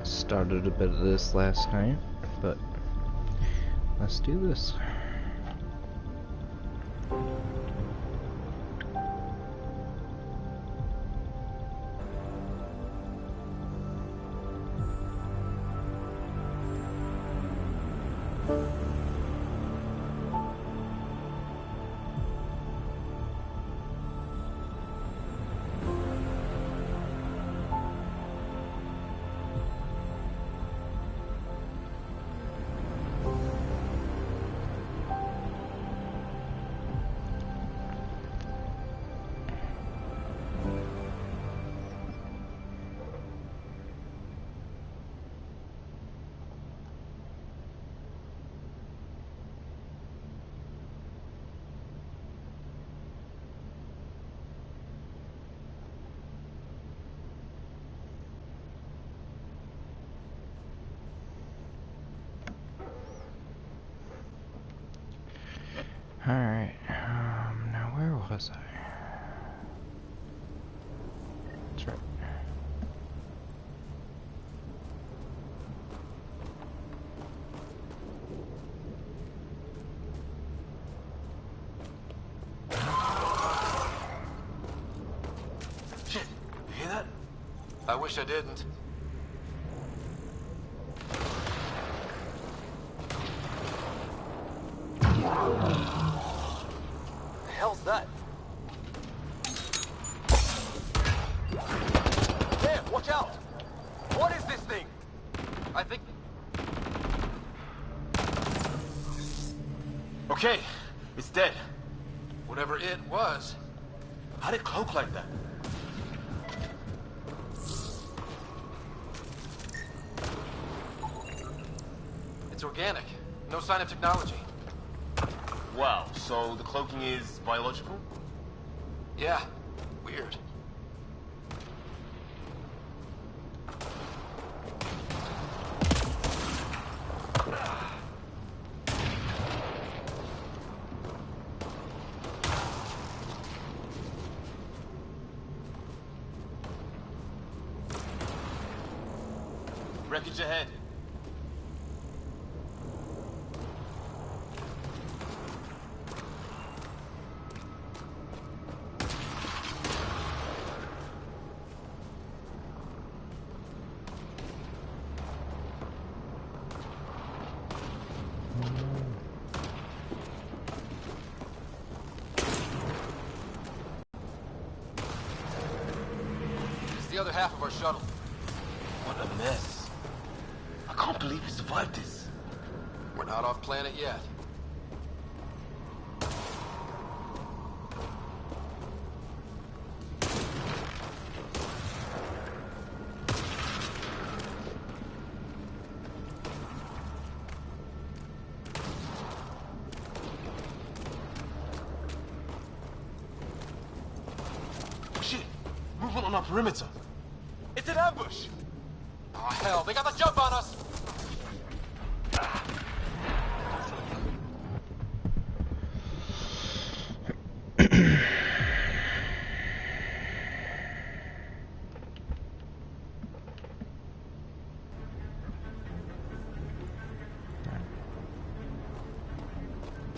Started a bit of this last night, but let's do this. Alright, now where was I? That's right. Shit, you hear that? I wish I didn't. That? There, watch out! What is this thing? I think... Okay, it's dead. Whatever it was. How did it cloak like that? It's organic. No sign of technology. Wow, so the cloaking is biological? Yeah, weird. Wreckage ahead. The other half of our shuttle. What a mess. I can't believe we survived this. We're not off planet yet. Shit! Movement on our perimeter. It's an ambush! Oh, hell, they got the jump on us!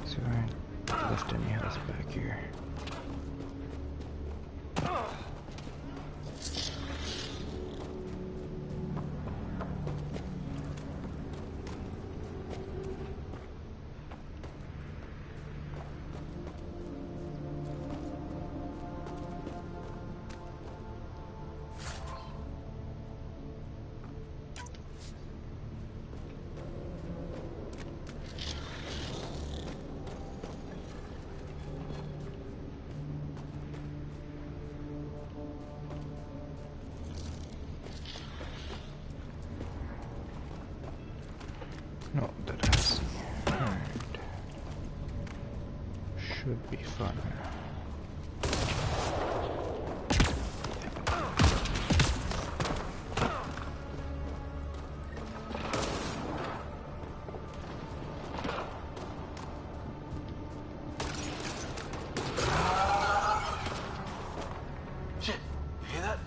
So I left any house back here. No, that I see. Alright. Should be fun. Shit, you hear that?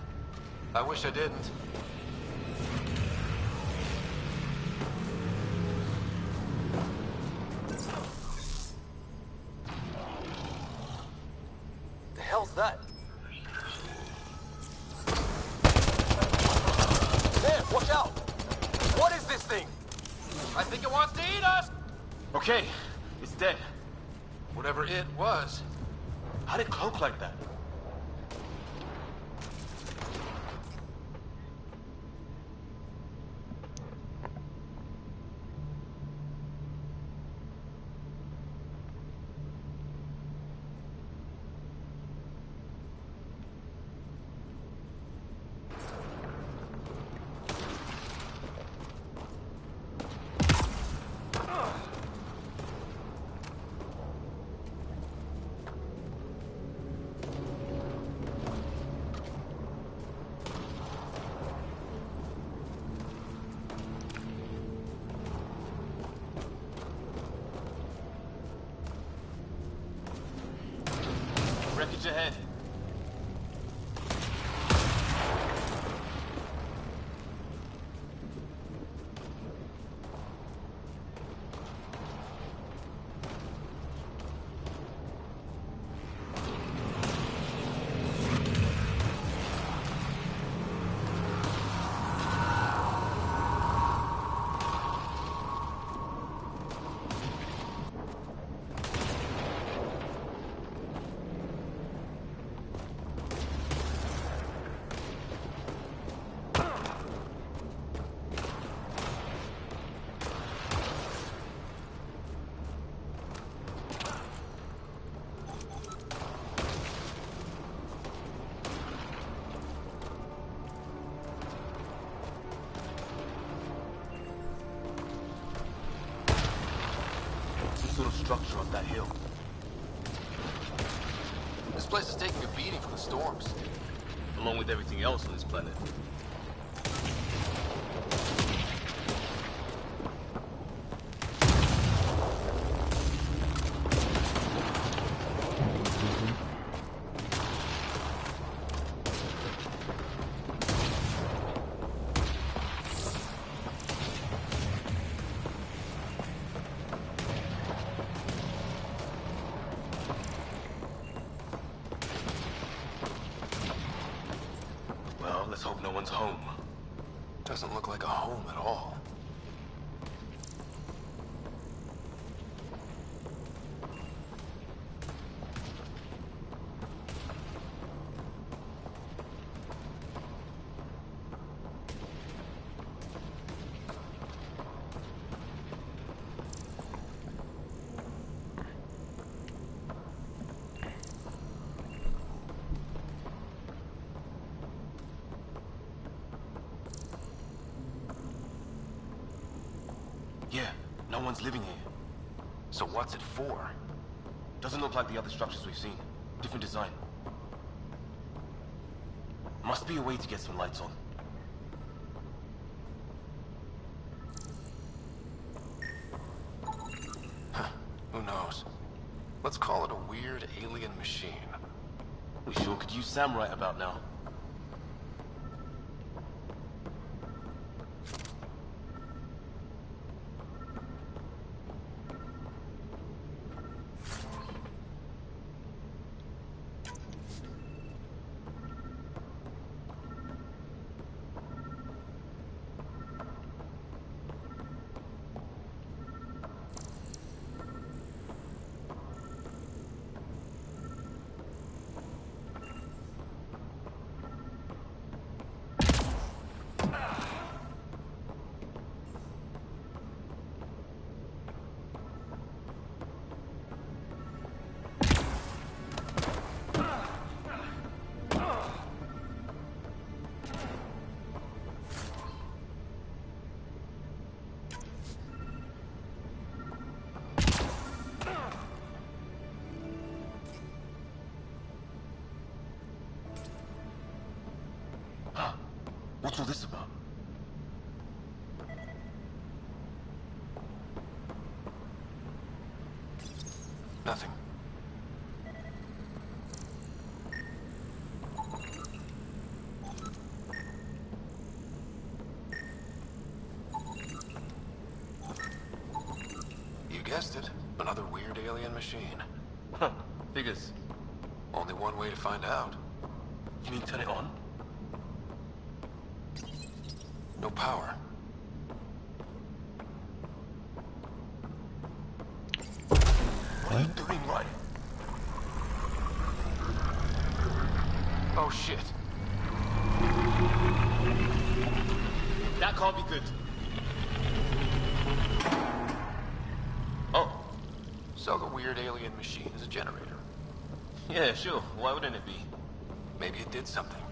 I wish I didn't. I think it wants to eat us! Okay, it's dead. Whatever it was. How did it cloak like that? Wreckage ahead. Sort of structure up that hill. This place is taking a beating from the storms, along with everything else on this planet. Let's hope no one's home. Doesn't look like a home at all. Yeah, no one's living here. So what's it for? Doesn't look like the other structures we've seen. Different design. Must be a way to get some lights on. Huh, who knows? Let's call it a weird alien machine. We sure could use Sam right about now. What's all this about? Nothing. You guessed it. Another weird alien machine. Huh. Figures. Only one way to find out. You mean turn it on? No power. What are you doing, Ryan? Oh shit. That can't be good. Oh. So the weird alien machine is a generator. Yeah, sure. Why wouldn't it be? Maybe it did something.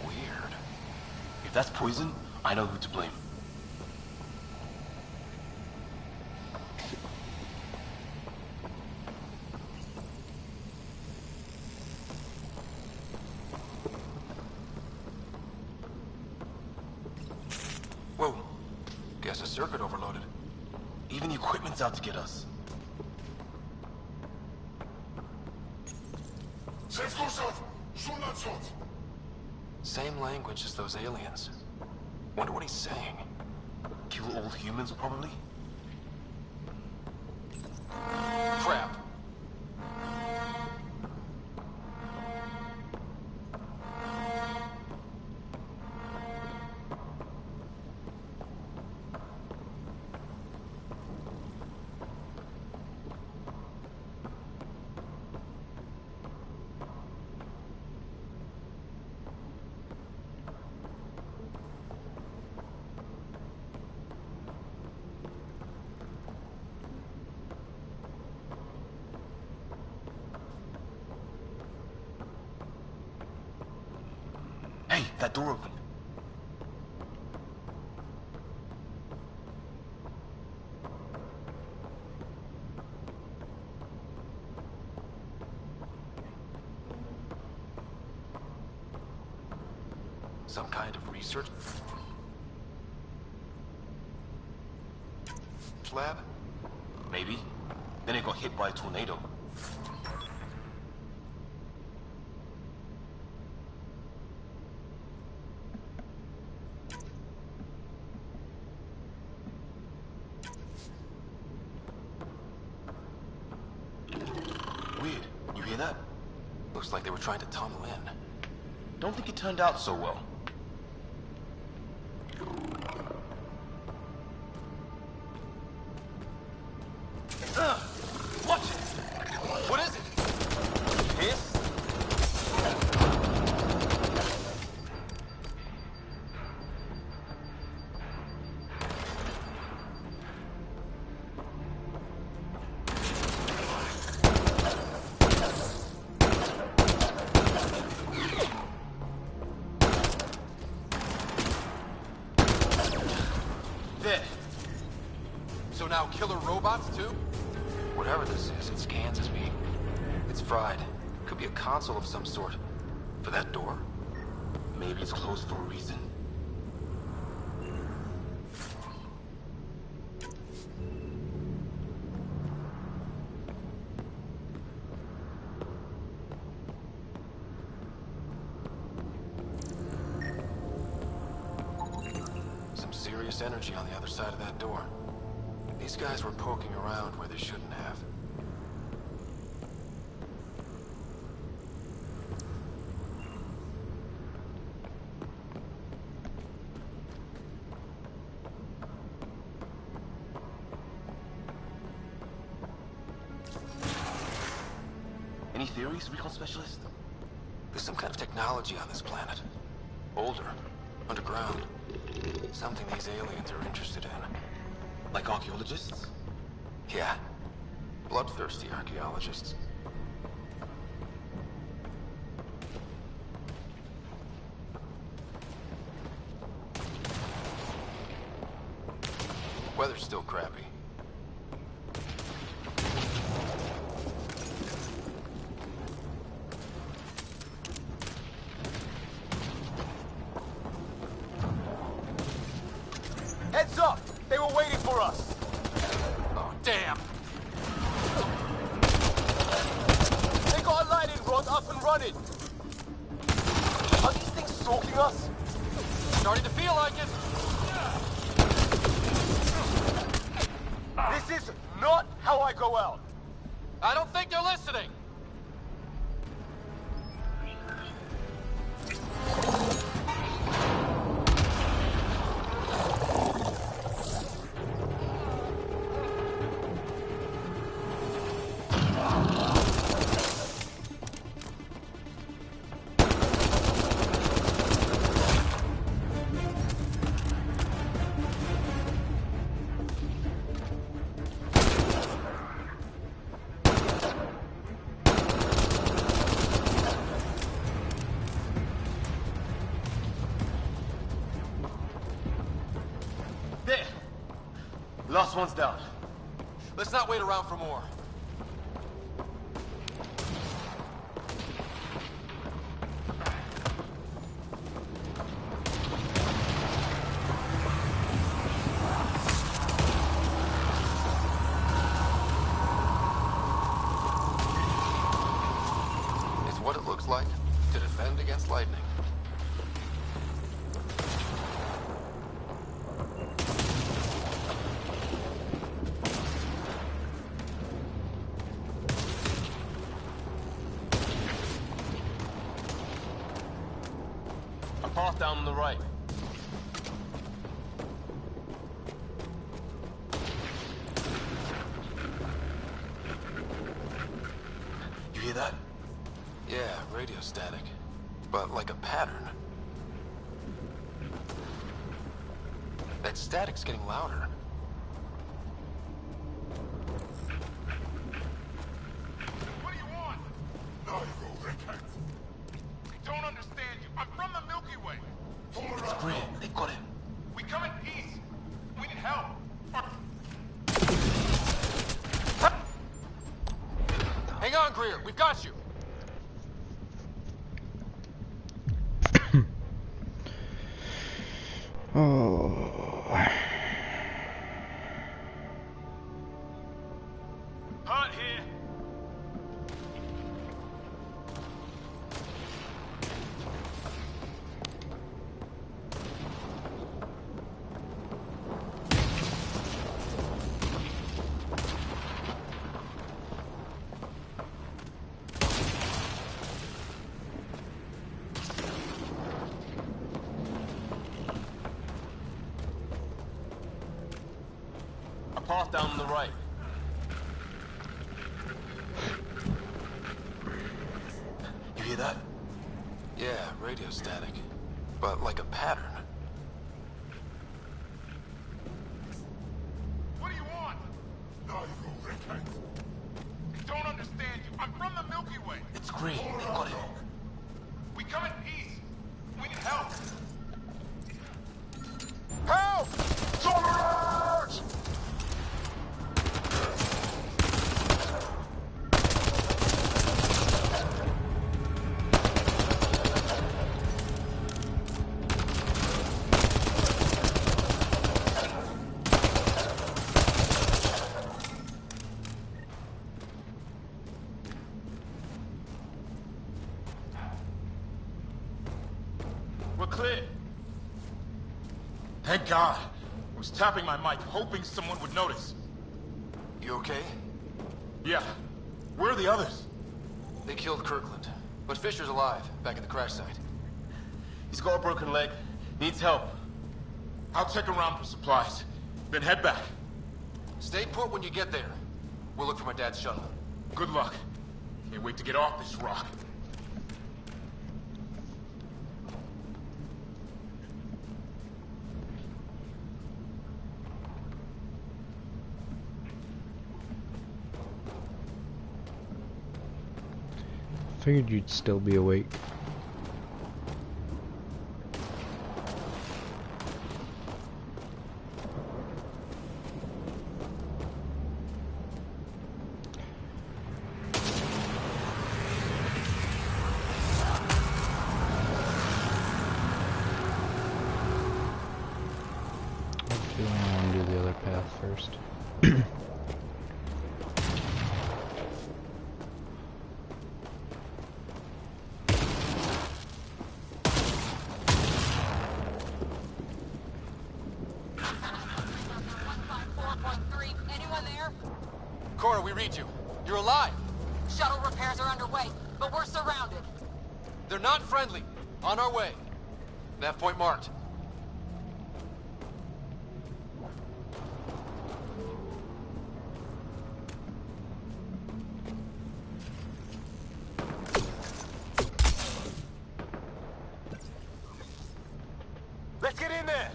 Weird. If that's poison, I know who to blame. Whoa. Guess a circuit overloaded. Even the equipment's out to get us. Same language as those aliens. Wonder what he's saying. Kill all humans, probably? Crap. Hey, that door opened. Some kind of research lab? Maybe. Then it got hit by a tornado. Weird. You hear that? Looks like they were trying to tunnel in. Don't think it turned out so well. Watch it! What is it? Hiss? There. So now killer robots too? Whatever this is, it scans as me. It's fried. Could be a console of some sort. For that door. Maybe it's closed for a reason. Some serious energy on the other side of that door. These guys were poking around where they shouldn't have. Any theories, recon specialist? There's some kind of technology on this planet. Older. Underground. Something these aliens are interested in. Like archaeologists? Yeah. Bloodthirsty archaeologists. Weather's still crappy. Heads up! They were waiting for us! Oh, damn! They got a lightning rod up and running! Are these things stalking us? Starting to feel like it! This is not how I go out! I don't think they're listening! one's down. Let's not wait around for more. It's what it looks like to defend against lightning. Path down on the right. You hear that? Yeah, radio static. But like a pattern. That static's getting louder. What do you want? No, you repent. I don't understand you. I'm from the Milky Way. It's Grant. They've got him. We come in peace. We need help. Hang on, Greer. We've got you. Oh. Hurt here. A path down on the right. You hear that? Yeah, radio static. But like a pattern. What do you want? No, you repent. I don't understand you. I'm from the Milky Way. It's Green. They've got him. We come in peace. We need help. Help! Charge! We're clear. Thank God. I was tapping my mic, hoping someone would notice. You okay? Yeah. Where are the others? They killed Kirkland. But Fisher's alive, back at the crash site. He's got a broken leg. Needs help. I'll check around for supplies. Then head back. Stay put when you get there. We'll look for my dad's shuttle. Good luck. Can't wait to get off this rock. Figured you'd still be awake. I want to do the other path first. Anyone there? Cora, we read you. You're alive. Shuttle repairs are underway, but we're surrounded. They're not friendly. On our way. Nav point marked. Let's get in there!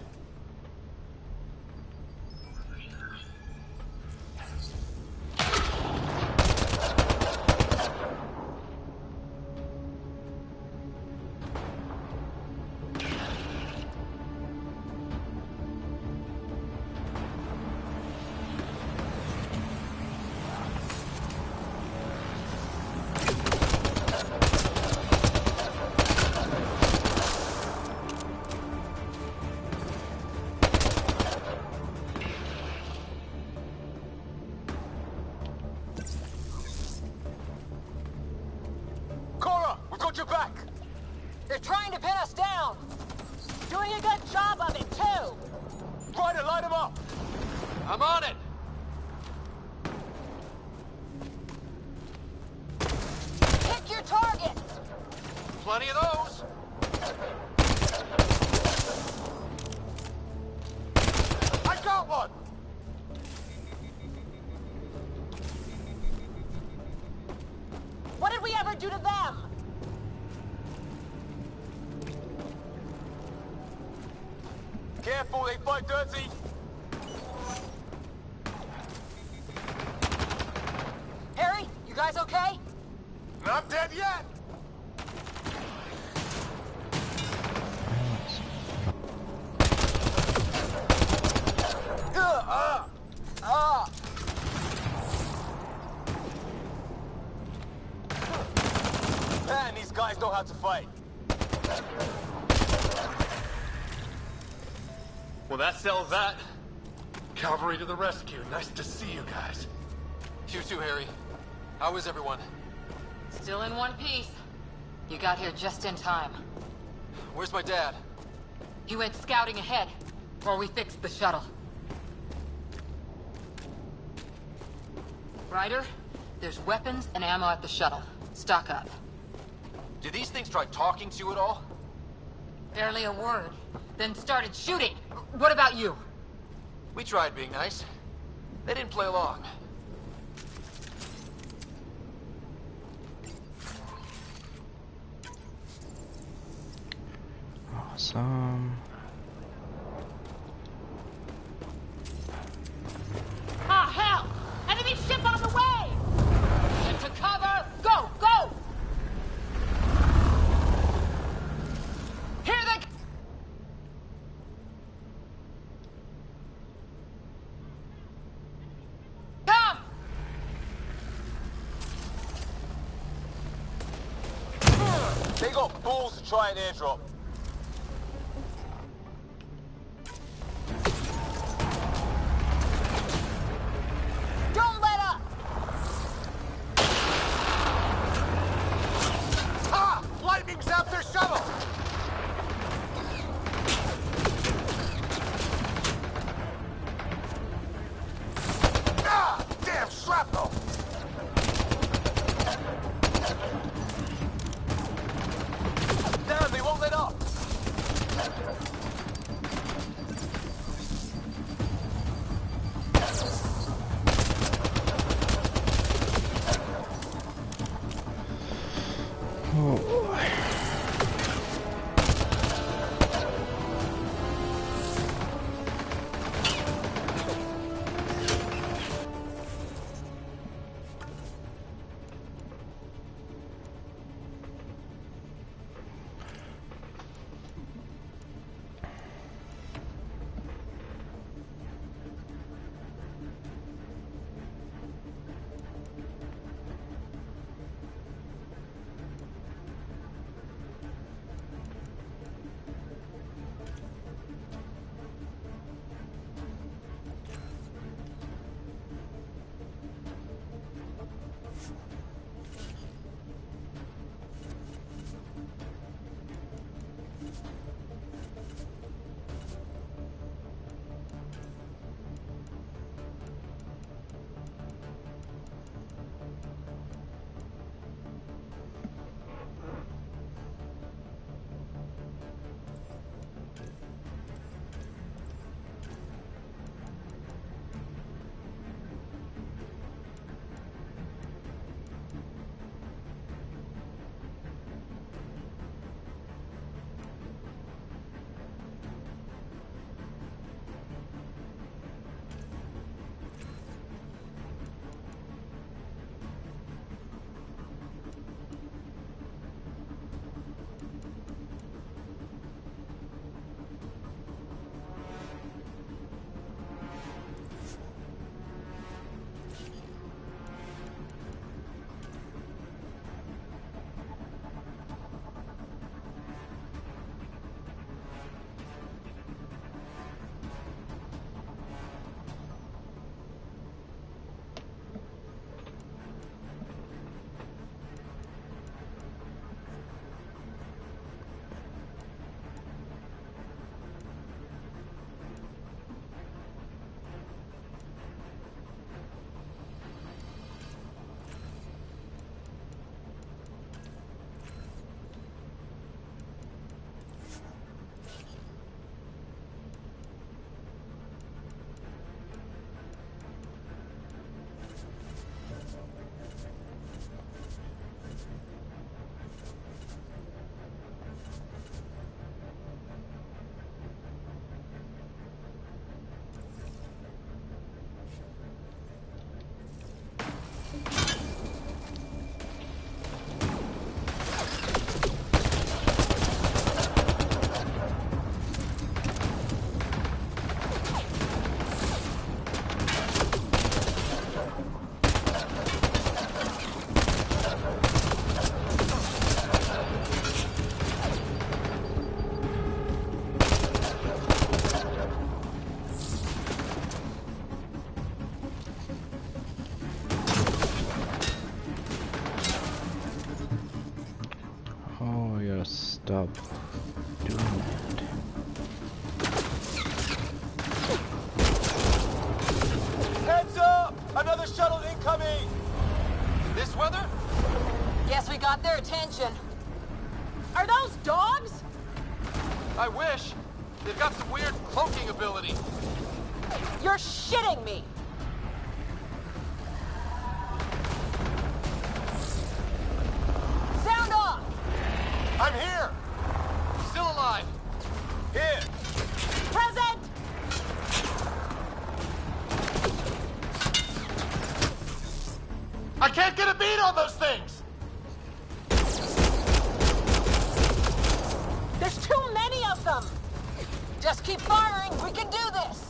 Watch your back! They're trying to pin us down. Doing a good job of it, too. Ryder, light him up! I'm on it! Pick your target. Plenty of those! I got one! What did we ever do to them? Careful, they fight dirty! Harry, you guys okay? Not dead yet! Man, these guys know how to fight. Well, that settles that. Cavalry to the rescue. Nice to see you guys. You too, Harry. How is everyone? Still in one piece. You got here just in time. Where's my dad? He went scouting ahead while we fixed the shuttle. Ryder, there's weapons and ammo at the shuttle. Stock up. Did these things try talking to you at all? Barely a word. Then started shooting. What about you? We tried being nice. They didn't play along. Awesome. Ah, hell! Enemy ship on the way! Get to cover! Go! Go! Here they come! They got balls to try an airdrop. Don't let up! Ah! Lightning zapped their shuttle! Ah! Damn shrapnel! Damn, they won't let up! Oh boy. stop doing that. Heads up! Another shuttle incoming! This weather? Guess we got their attention. Are those dogs? I wish. They've got some weird cloaking ability. You're shitting me! Sound off! I'm here! Still alive. Here! Present! I can't get a beat on those things! There's too many of them! Just keep firing, we can do this!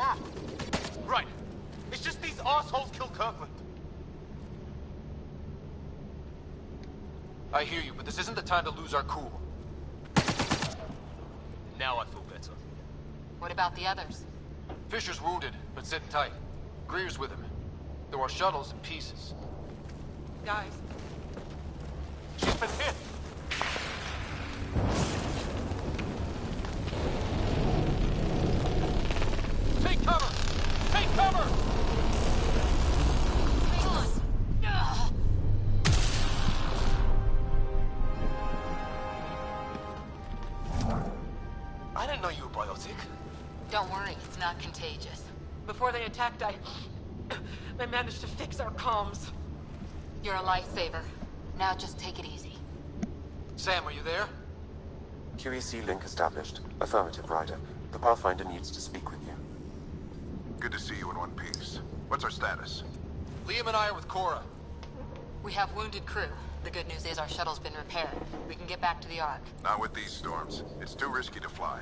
up? Right. It's just these assholes killed Kirkland. I hear you, but this isn't the time to lose our cool. Now I feel better. What about the others? Fisher's wounded, but sitting tight. Greer's with him. There are shuttles in pieces. Guys. She's been hit. Take cover! Take cover! Hang on. Ugh. I didn't know you were biotic. Don't worry, it's not contagious. Before they attacked, I managed to fix our comms. You're a lifesaver. Now just take it easy. Sam, are you there? QEC link established. Affirmative, Ryder. The Pathfinder needs to speak with you. Good to see you in one piece. What's our status? Liam and I are with Cora. We have wounded crew. The good news is our shuttle's been repaired. We can get back to the Ark. Not with these storms. It's too risky to fly.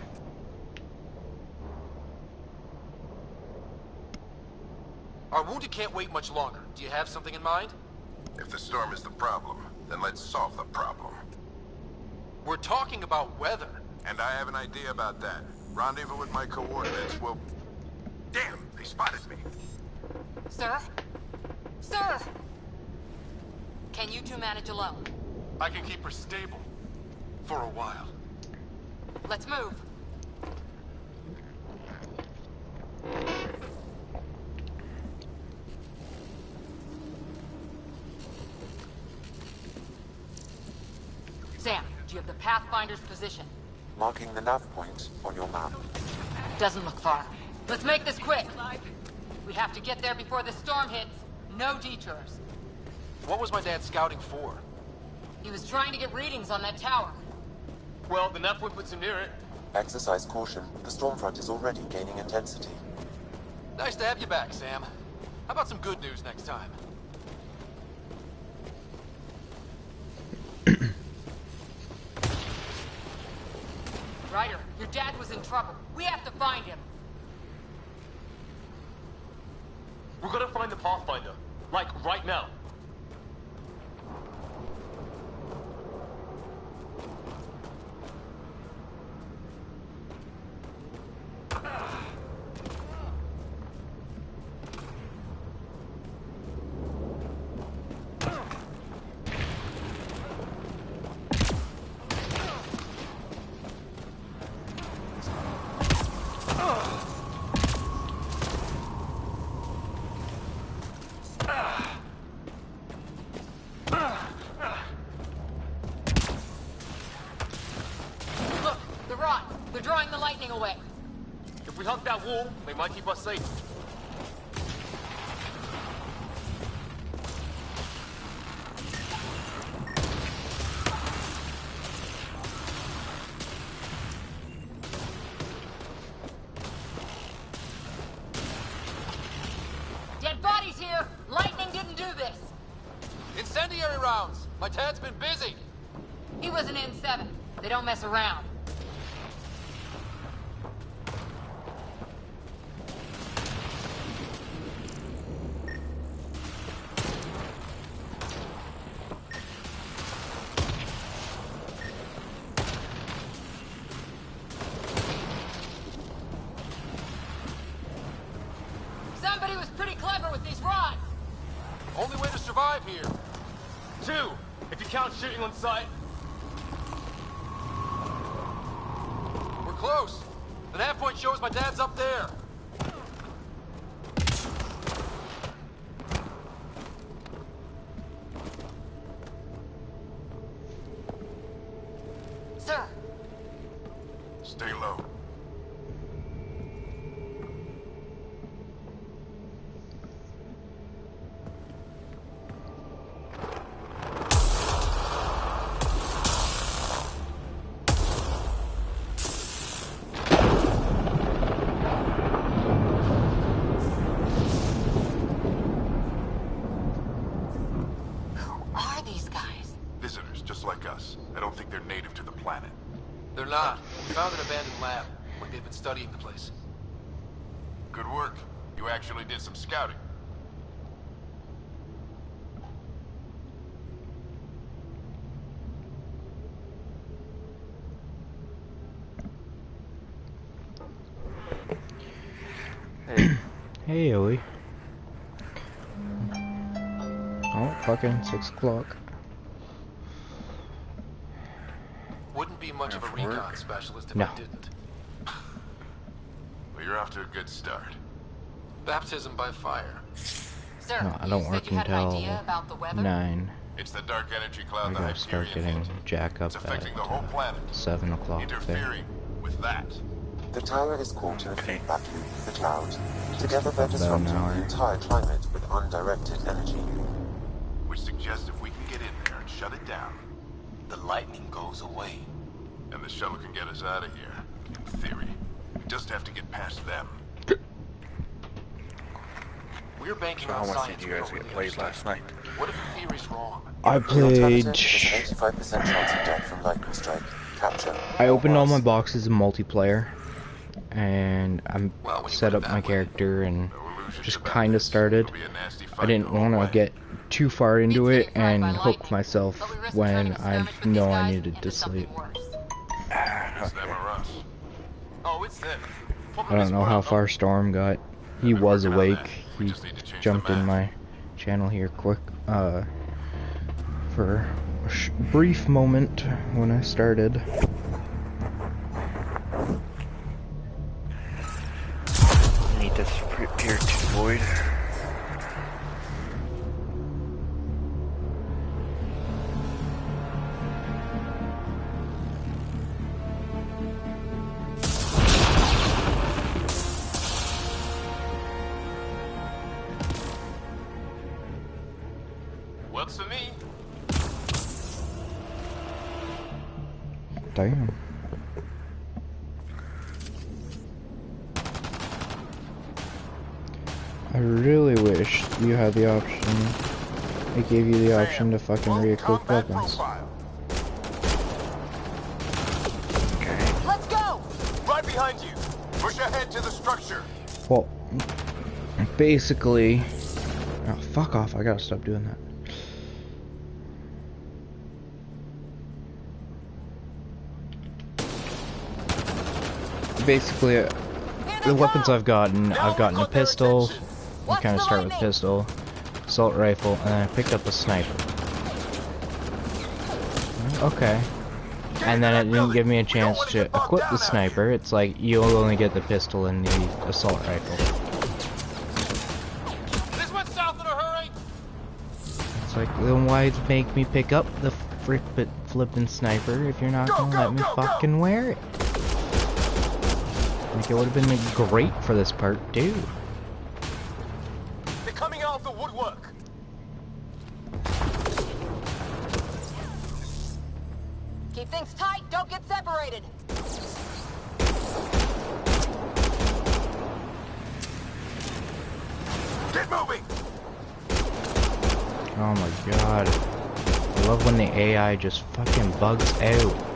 Our wounded can't wait much longer. Do you have something in mind? If the storm is the problem, then let's solve the problem. We're talking about weather. And I have an idea about that. Rendezvous with my coordinates will... Damn, they spotted me. Sir? Sir! Can you two manage alone? I can keep her stable. For a while. Let's move. Sam, do you have the Pathfinder's position? Marking the nav point on your map. Doesn't look far. Let's make this quick. We have to get there before the storm hits. No detours. What was my dad scouting for? He was trying to get readings on that tower. Well, the nav point puts him near it. Exercise caution. The storm front is already gaining intensity. Nice to have you back, Sam. How about some good news next time? Ryder, your dad was in trouble. We have to find him. We're gonna find the Pathfinder. Like, right now. Look, the rod. They're drawing the lightning away. If we hug that wall, they might keep us safe. Dead bodies here. Lightning didn't do this. Incendiary rounds! My dad's been busy! He was an N7. They don't mess around. Somebody was pretty clever with these rods. Only way to survive here. 2, if you count shooting on sight. We're close. The nav point shows my dad's up there. Sir, Stay low. who are these guys? Visitors, just like us. I don't think they're native to the planet. They're not. We found an abandoned lab. Like they've been studying the place. Good work. You actually did some scouting. Hey, Ellie. Oh, fucking 6 o'clock. Wouldn't be much of a recon specialist if No. I didn't. Well, you're off to a good start. Baptism by fire. Sir, No, I you don't said work you had an until idea about the weather? 9. It's the dark energy I cloud the gotta start Hyperion getting hit. Jack up It's affecting the whole at planet. 7 o'clock there. Interfering with that. The tower is caught in a feedback loop with the cloud. Together they're About an disrupting hour. the entire climate with undirected energy. Which suggests if we can get in there and shut it down, The lightning goes away. and the shuttle can get us out of here. In theory. We just have to get past them. We're banking So on how much science. did you guys we get don't played really last night? understand. What if the theory's wrong? I The alternative played... is an 85% chance of death from lightning strike, capture. I or opened all my worse. boxes in multiplayer. And I'm Well, when you set put up it my that way. character and No illusions just about kind of this. started. It'll be a nasty I fight didn't the whole want way. to get too far into Beats it getting fried and by hook lightning, myself but we risk when turning a I skirmish with know these I guys needed into to sleep. something worse. It's them or us. Oh, it's them. I don't know how far Storm got. He been was working on awake. that. We He just need to change jumped the in map. my channel here quick for a brief moment when I started. Need this prepare to void. Works for me. Damn. I really wish you had the option. It gave you the option to fucking Low re-equip combat weapons. profile. Okay. Let's go! Right behind you. Push ahead to the structure. Well, basically... Oh, fuck off, I gotta stop doing that. Basically, the weapons I've gotten a pistol. You kind of start with pistol, assault rifle, and then I picked up a sniper. Okay. And then it didn't give me a chance to equip the sniper. It's like, you'll only get the pistol and the assault rifle. This went south in a hurry. It's like, then why make me pick up the flippin' sniper if you're not gonna let me fucking wear it? Like, it would have been great for this part, too. They're coming out of the woodwork. Keep things tight, don't get separated. Get moving. Oh my god. I love when the AI just fucking bugs out.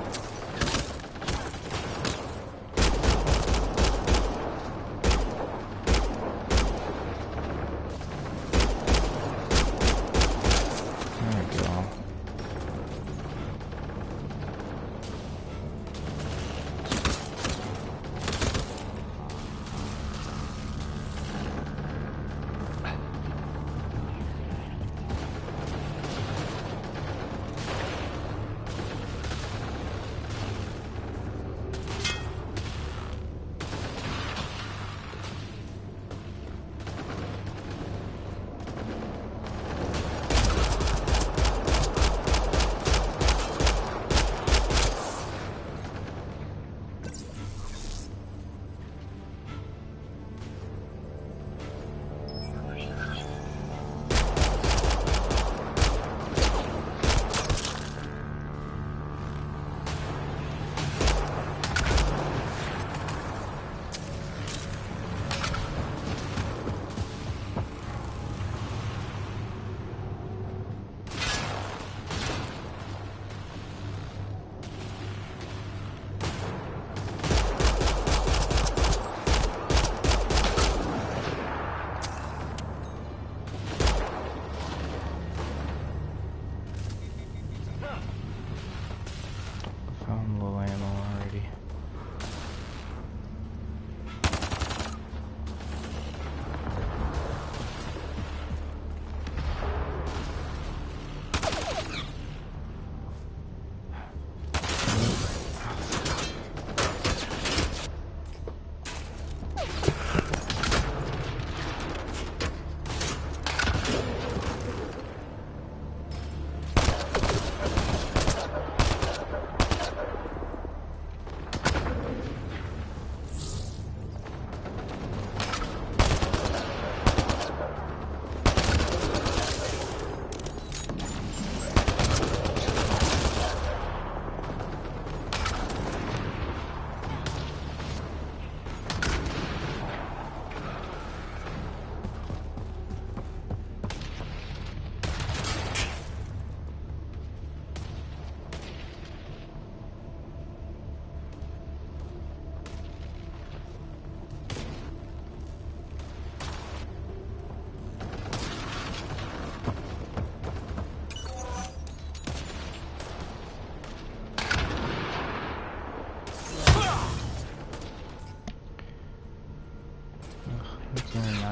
There we go.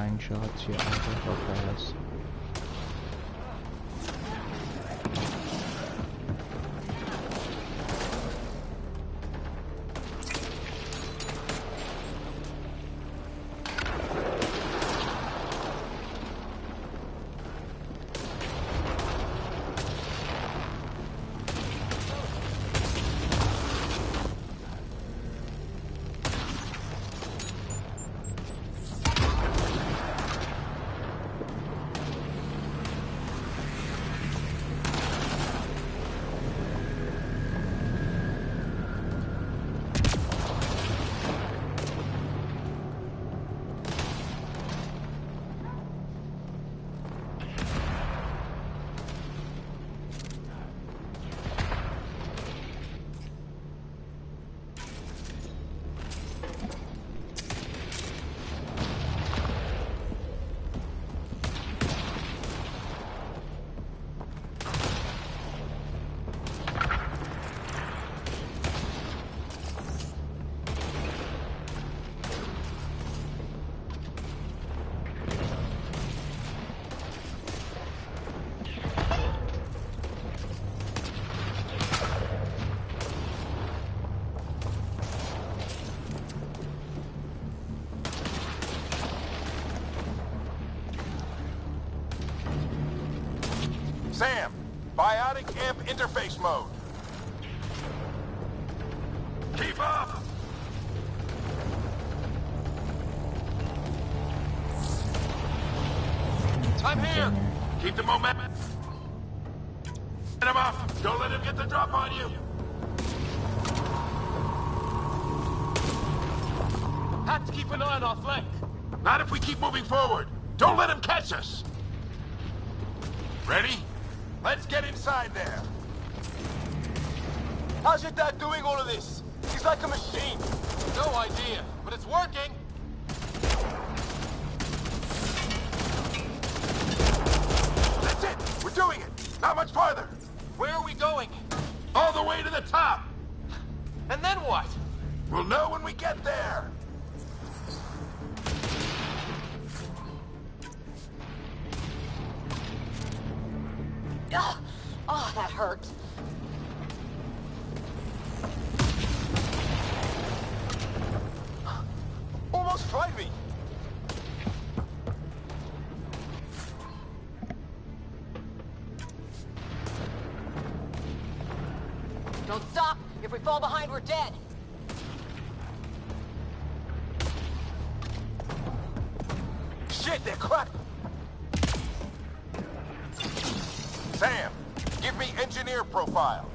9 shots, yeah, I'll pass. Sam, biotic amp interface mode. Keep up! I'm here! Keep the momentum. Get him up! Don't let him get the drop on you! Have to keep an eye on our flank. Not if we keep moving forward. Don't let him catch us! Ready? Let's get inside there. How's your dad doing all of this? He's like a machine. No idea, but it's working. That's it! We're doing it! Not much farther! Where are we going? All the way to the top! And then what? We'll know when we get there! Oh, that hurt. Almost fried me. Don't stop. If we fall behind, we're dead. Shit, they're cracked! Sam, give me engineer profile.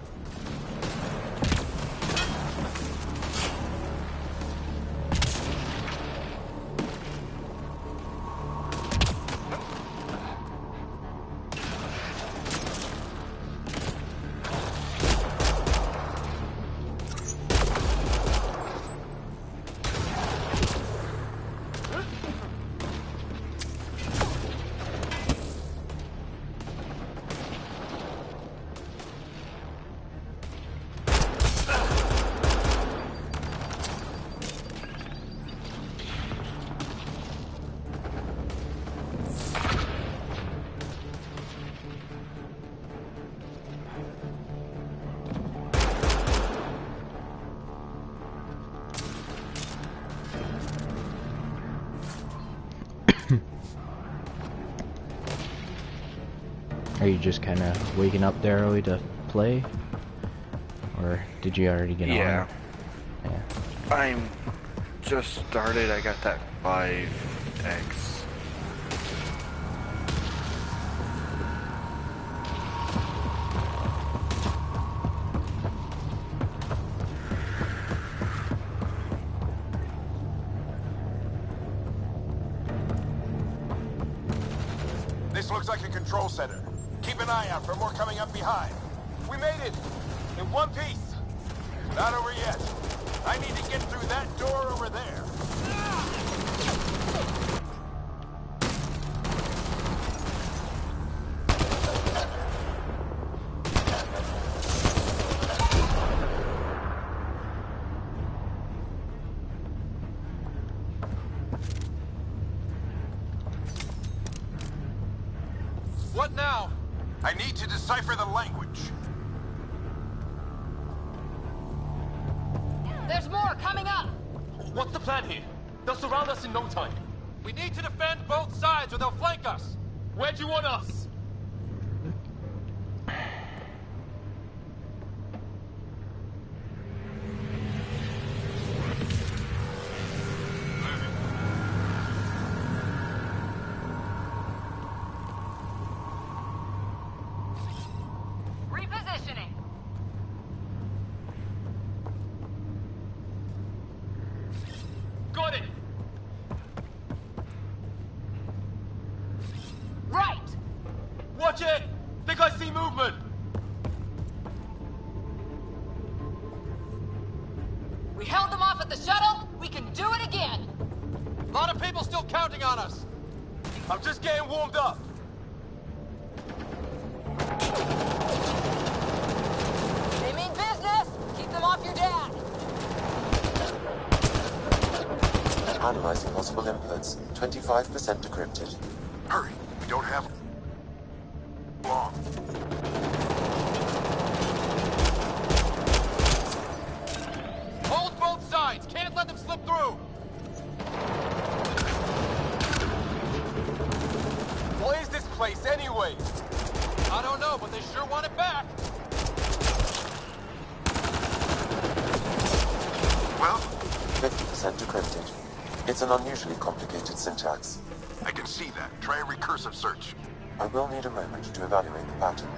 Are you just kind of waking up there early to play? Or did you already get on? Yeah. I'm just started. I got that 5X. This looks like a control center. Keep an eye out for more coming up behind. We made it. In one piece. Not over yet. I need to get through that door over there. What now? I need to decipher the language. There's more coming up! What's the plan here? They'll surround us in no time. We need to defend both sides or they'll flank us. Where do you want us? Repositioning. Got it! Right! Watch it! Think I see movement! We held them off at the shuttle. We can do it again. A lot of people still counting on us. I'm just getting warmed up. They mean business. Keep them off your dad. Analyzing possible inputs. 25% decrypted. Hurry, we don't have long. Hold both sides. Can't let them slip through. What is this place anyway? I don't know, but they sure want it back. Well, 50% decrypted. It's an unusually complicated syntax. I can see that. Try a recursive search. I will need a moment to evaluate the pattern.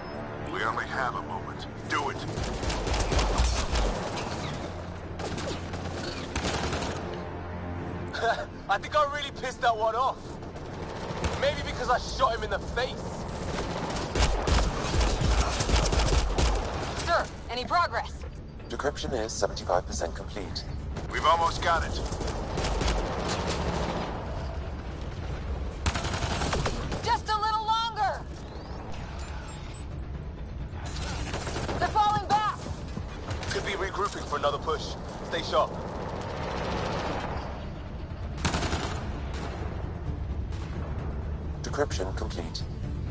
We only have a moment. Do it. I think I really pissed that one off. Maybe because I shot him in the face. Sir, any progress? Decryption is 75% complete. We've almost got it. Just a little longer. They're falling back. Could be regrouping for another push. Stay sharp. Decryption complete.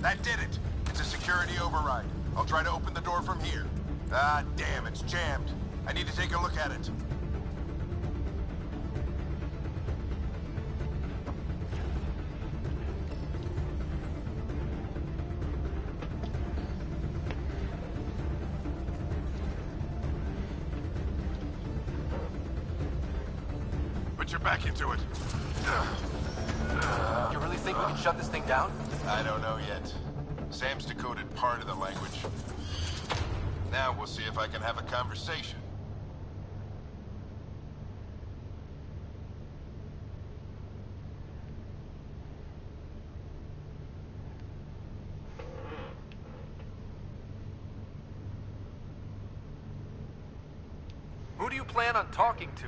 That did it. It's a security override. I'll try to open the door from here. Ah, damn, it's jammed. I need to take a look at it. Put your back into it. You really think we can shut this thing down? I don't know yet. Sam's decoded part of the language. Now we'll see if I can have a conversation. Who do you plan on talking to?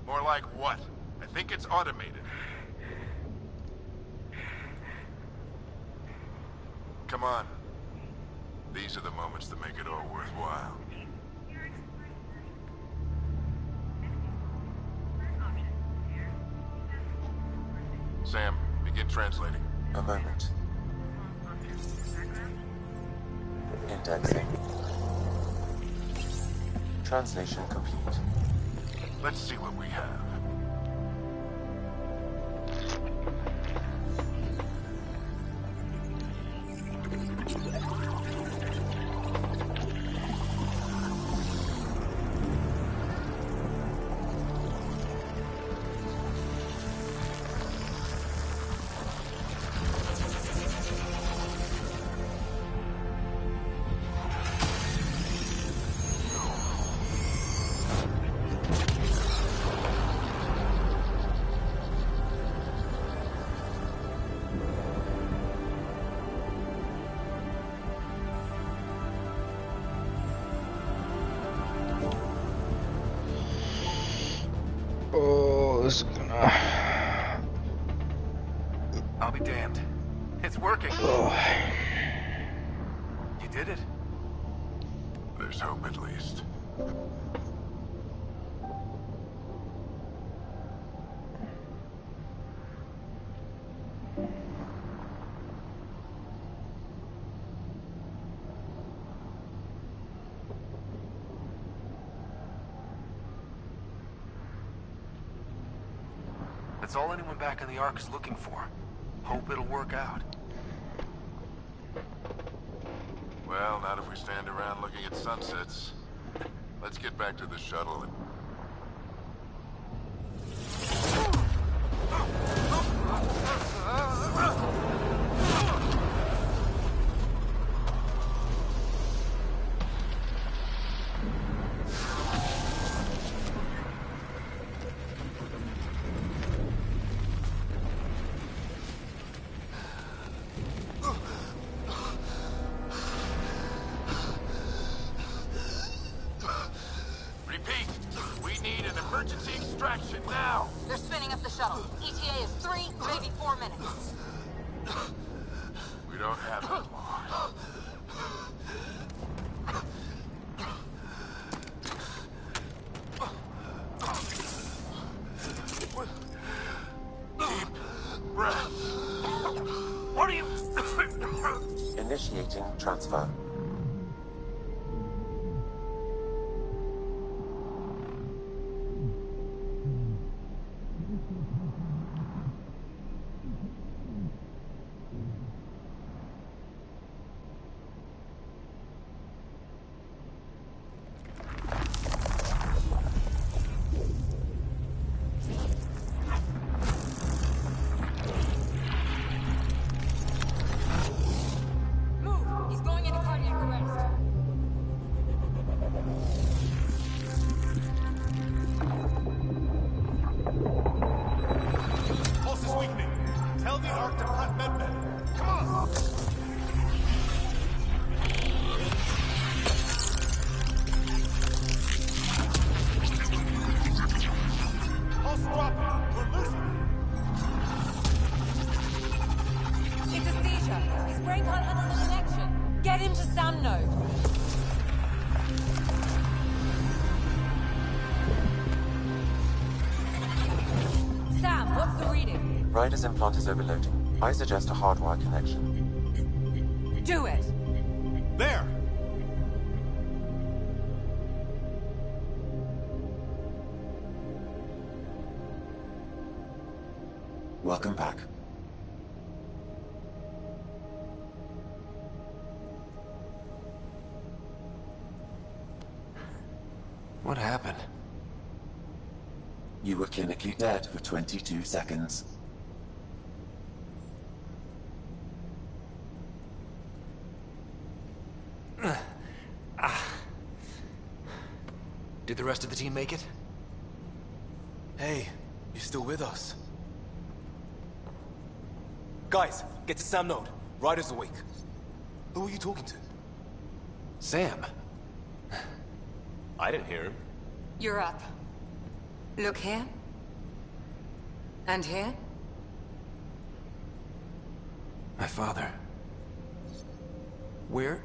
More like what? I think it's automated. Come on. These are the moments that make it all worthwhile. Sam, begin translating. A moment. Indexing. Translation complete. Let's see what we have. Oh, this is gonna... I'll be damned. It's working. Oh. You did it. There's hope at least. That's all anyone back in the Ark is looking for. Hope it'll work out. Well, not if we stand around looking at sunsets. Let's get back to the shuttle and... Repeat, we need an emergency extraction now! They're spinning up the shuttle. ETA is 3, maybe 4 minutes. We don't have that long. Deep breath. What are you... Initiating transfer. Move! He's going into cardiac arrest. Pulse is weakening. Tell the Ark to cut med. Come on! Pulse dropping. We're losing. It's a seizure. His brain can't handle the connection. Get him to Sam node. Sam, what's the reading? Ryder's implant is overloading. I suggest a hardwire connection. Do it. There! Welcome back. What happened? You were clinically dead for 22 seconds. Did the rest of the team make it? Hey, you still with us? Guys, get to Sam node. Ryder's awake. Who are you talking to? Sam. I didn't hear him. You're up. Look here. And here. My father. Where?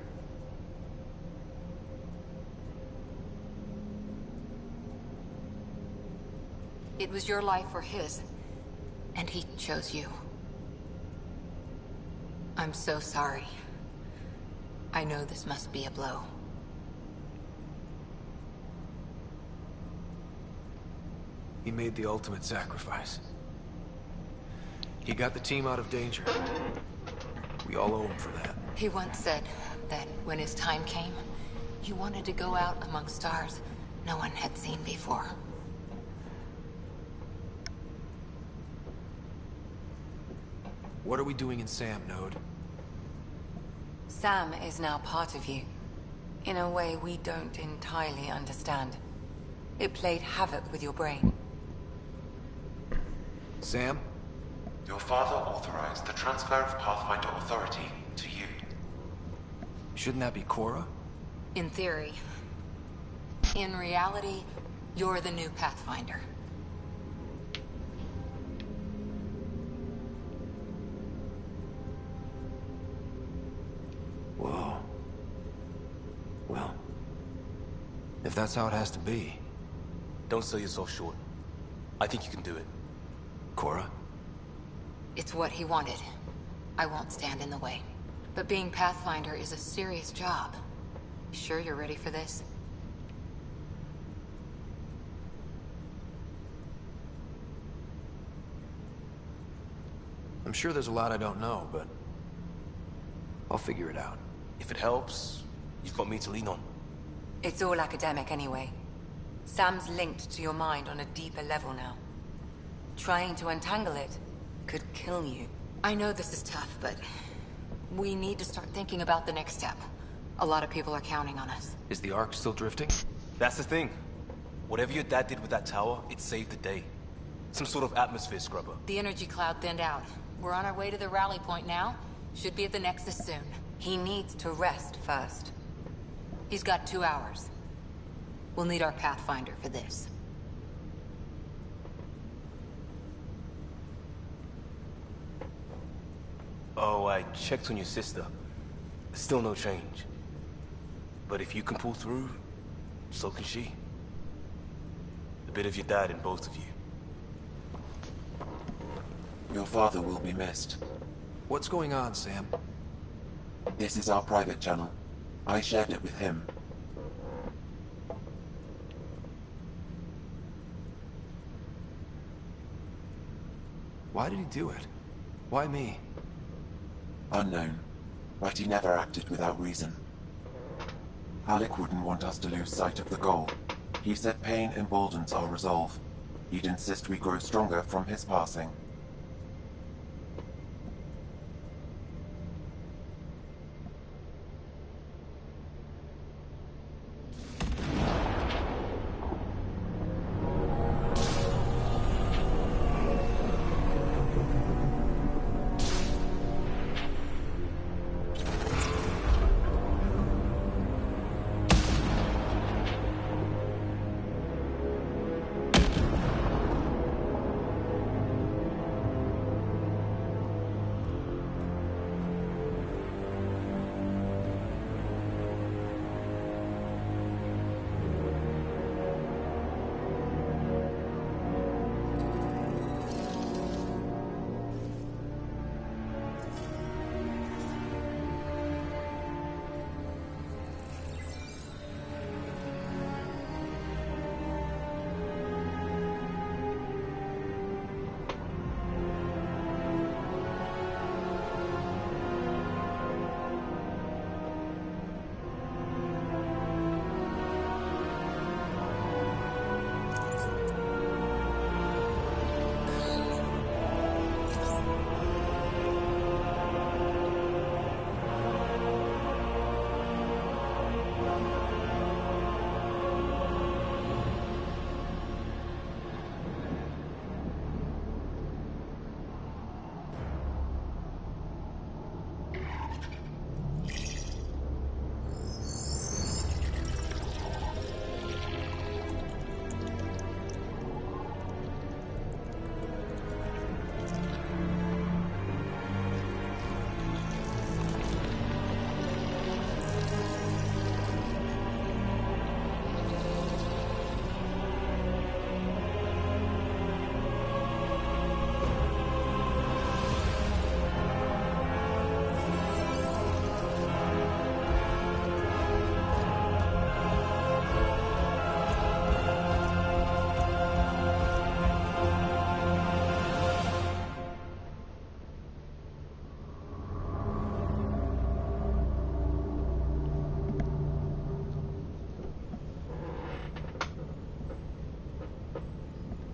It was your life or his. And he chose you. I'm so sorry. I know this must be a blow. He made the ultimate sacrifice. He got the team out of danger. We all owe him for that. He once said that when his time came, he wanted to go out among stars no one had seen before. What are we doing in Sam node? Sam is now part of you. In a way we don't entirely understand. It played havoc with your brain. Sam? Your father authorized the transfer of Pathfinder authority to you. Shouldn't that be Cora? In theory. In reality, you're the new Pathfinder. Whoa. Well, if that's how it has to be. Don't sell yourself short. I think you can do it. Cora? It's what he wanted. I won't stand in the way. But being Pathfinder is a serious job. Sure you're ready for this? I'm sure there's a lot I don't know, but I'll figure it out. If it helps, you've got me to lean on. It's all academic anyway. Sam's linked to your mind on a deeper level now. Trying to untangle it could kill you. I know this is tough, but we need to start thinking about the next step. A lot of people are counting on us. Is the Ark still drifting? That's the thing. Whatever your dad did with that tower, it saved the day. Some sort of atmosphere scrubber. The energy cloud thinned out. We're on our way to the rally point now. Should be at the Nexus soon. He needs to rest first. He's got 2 hours. We'll need our Pathfinder for this. Oh, I checked on your sister. Still no change. But if you can pull through, so can she. A bit of your dad in both of you. Your father will be missed. What's going on, Sam? This is our private channel. I shared it with him. Why did he do it? Why me? Unknown, but he never acted without reason. Alec wouldn't want us to lose sight of the goal. He said pain emboldens our resolve. He'd insist we grow stronger from his passing.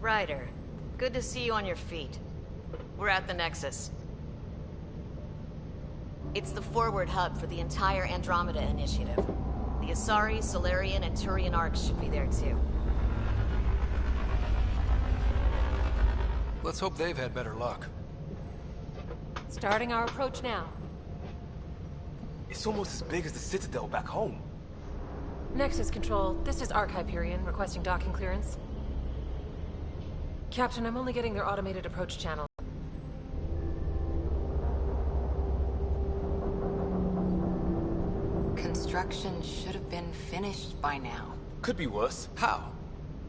Ryder, good to see you on your feet. We're at the Nexus. It's the forward hub for the entire Andromeda Initiative. The Asari, Solarian, and Turian arcs should be there too. Let's hope they've had better luck. Starting our approach now. It's almost as big as the Citadel back home. Nexus Control, this is Arc Hyperion requesting docking clearance. Captain, I'm only getting their automated approach channel. Construction should have been finished by now. Could be worse. How?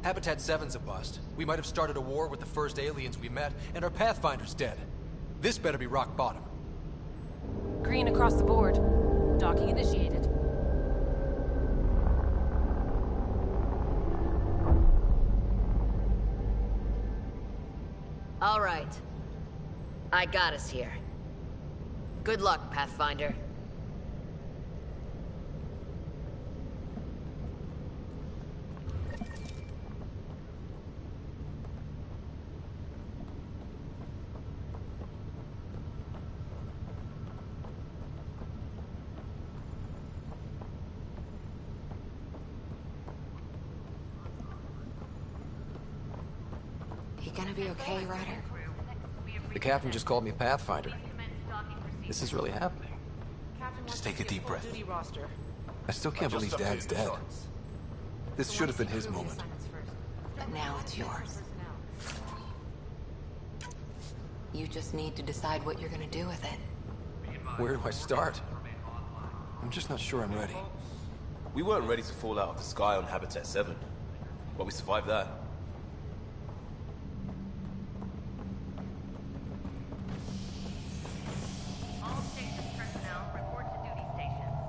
Habitat 7's a bust. We might have started a war with the first aliens we met, and our Pathfinder's dead. This better be rock bottom. Green across the board. Docking initiated. All right. I got us here. Good luck, Pathfinder. You gonna be okay, Ryder? The captain just called me Pathfinder. This is really happening. Just take a deep breath. I still can't believe Dad's dead. This should have been his moment. But now it's yours. You just need to decide what you're gonna do with it. Where do I start? I'm just not sure I'm ready. We weren't ready to fall out of the sky on Habitat 7, but we survived that. All station personnel report to duty stations.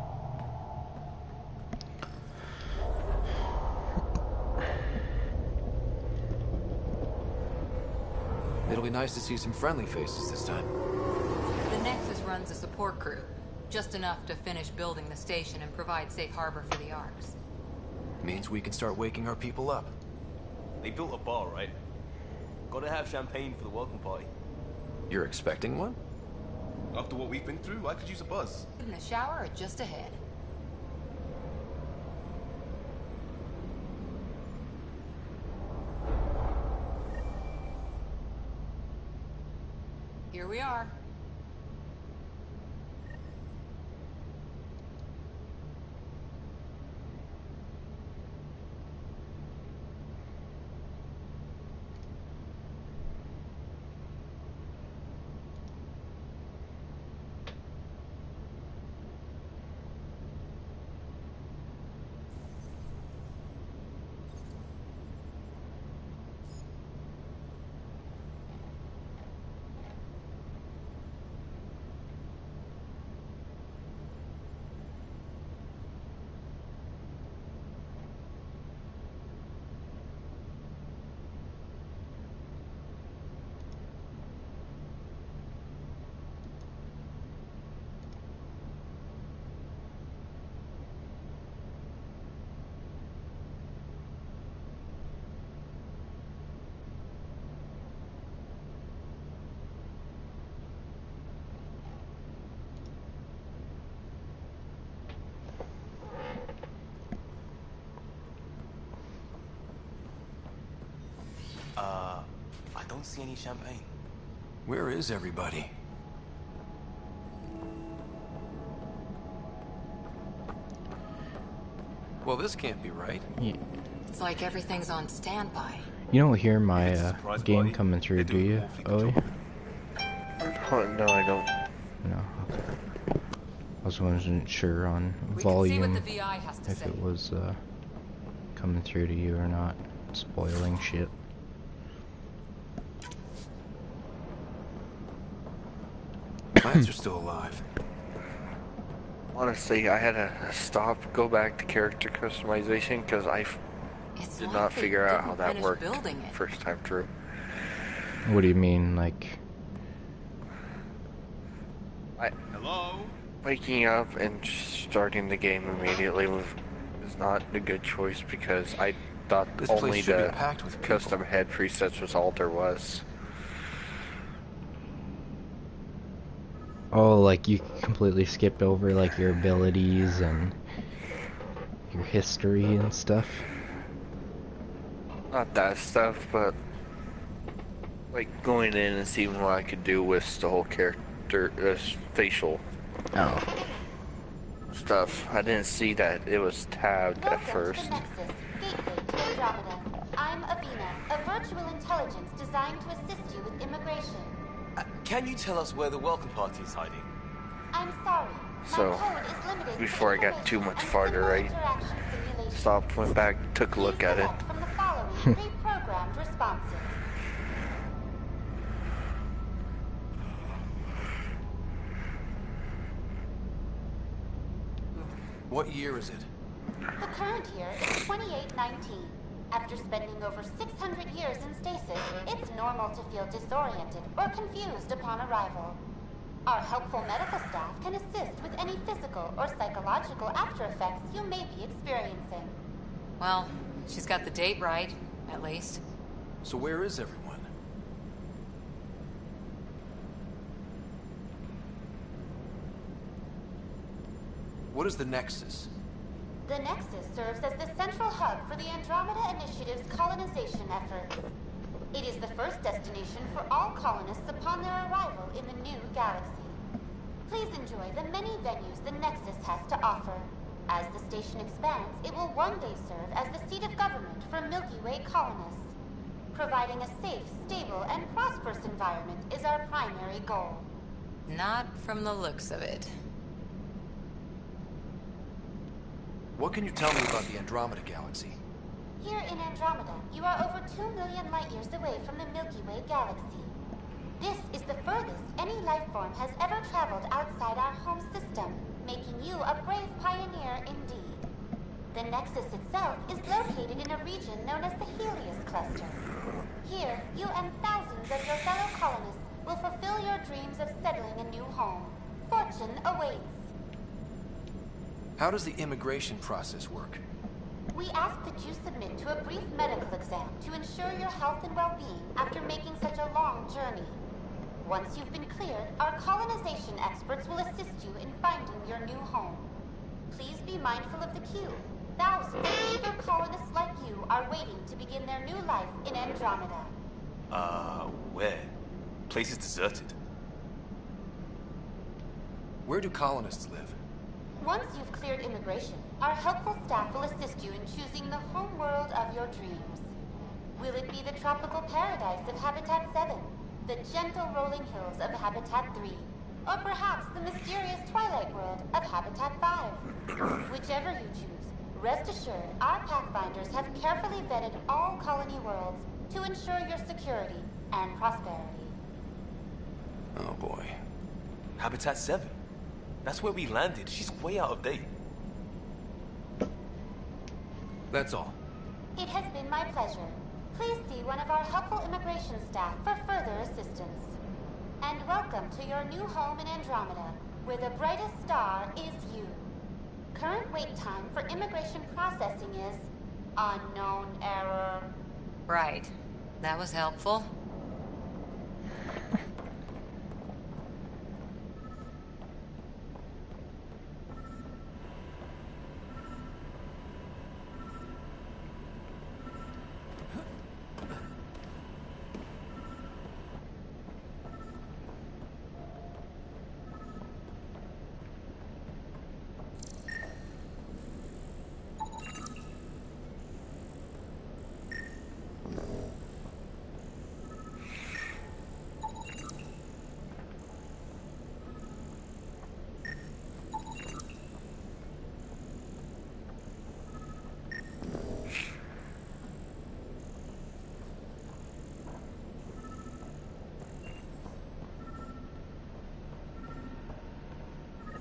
It'll be nice to see some friendly faces this time. The Nexus runs a support crew. Just enough to finish building the station and provide safe harbor for the Arks. Means we can start waking our people up. They built a bar, right? Gotta have champagne for the welcome party. You're expecting one? After what we've been through, I could use a buzz. In the shower or just ahead? Here we are. I don't see any champagne. Where is everybody? Well, this can't be right. Yeah. It's like everything's on standby. You don't hear my game coming through, do you, Owie? Oh, no, I don't. No. Okay. I wasn't sure on volume if it was coming through to you or not. Spoiling shit. Plants are still alive. Honestly, I had to stop, go back to character customization because I did not figure out how that worked first time through. What do you mean, like? Hello? Waking up and starting the game immediately is not a good choice because I thought This only place should be the packed with people. custom head presets was all there was. Oh, like you completely skipped over like your abilities and your history and stuff? Not that stuff, but like going in and seeing what I could do with the whole character, facial stuff. I didn't see that it was tabbed at first. Welcome to Nexus, gateway to Andromeda. I'm Avina, a virtual intelligence designed to assist you with immigration. Can you tell us where the welcome party is hiding? I'm sorry. So, My code is limited before I got too much farther, right? interaction simulation. Stopped, went back, took a look at it. Select from the following pre-programmed responses. What year is it? The current year is 2819. After spending over 600 years in stasis, it's normal to feel disoriented or confused upon arrival. Our helpful medical staff can assist with any physical or psychological after effects you may be experiencing. Well, she's got the date right, at least. So where is everyone? What is the Nexus? The Nexus serves as the central hub for the Andromeda Initiative's colonization efforts. It is the first destination for all colonists upon their arrival in the new galaxy. Please enjoy the many venues the Nexus has to offer. As the station expands, it will one day serve as the seat of government for Milky Way colonists. Providing a safe, stable, and prosperous environment is our primary goal. Not from the looks of it. What can you tell me about the Andromeda Galaxy? Here in Andromeda, you are over 2 million light-years away from the Milky Way galaxy. This is the furthest any life form has ever traveled outside our home system, making you a brave pioneer indeed. The Nexus itself is located in a region known as the Helios Cluster. Here, you and thousands of your fellow colonists will fulfill your dreams of settling a new home. Fortune awaits. How does the immigration process work? We ask that you submit to a brief medical exam to ensure your health and well-being after making such a long journey. Once you've been cleared, our colonization experts will assist you in finding your new home. Please be mindful of the queue. Thousands of eager colonists like you are waiting to begin their new life in Andromeda. Where? Place is deserted. Where do colonists live? Once you've cleared immigration, our helpful staff will assist you in choosing the home world of your dreams. Will it be the tropical paradise of Habitat 7, the gentle rolling hills of Habitat 3, or perhaps the mysterious twilight world of Habitat 5? Whichever you choose, rest assured our Pathfinders have carefully vetted all colony worlds to ensure your security and prosperity. Oh boy. Habitat 7? That's where we landed. She's way out of date. That's all. It has been my pleasure. Please see one of our helpful immigration staff for further assistance. And welcome to your new home in Andromeda, where the brightest star is you. Current wait time for immigration processing is unknown error. Right. That was helpful.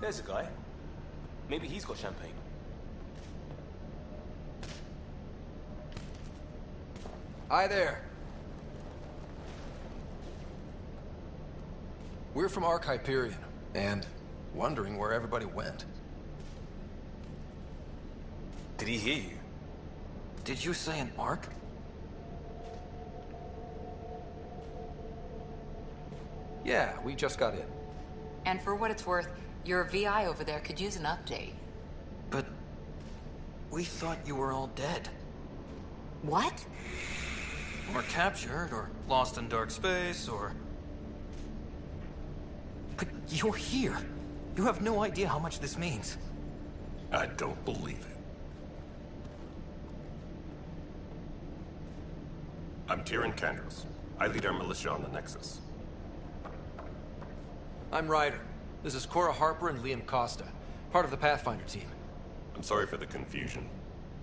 There's a guy. Maybe he's got champagne. Hi there. We're from Ark Hyperion, and wondering where everybody went. Did he hear you? Did you say an Ark? Yeah, we just got in. And for what it's worth, your VI over there could use an update. But we thought you were all dead. What? Or captured, or lost in dark space, or... But you're here. You have no idea how much this means. I don't believe it. I'm Tyrion Kandros. I lead our militia on the Nexus. I'm Ryder. This is Cora Harper and Liam Costa, part of the Pathfinder team. I'm sorry for the confusion.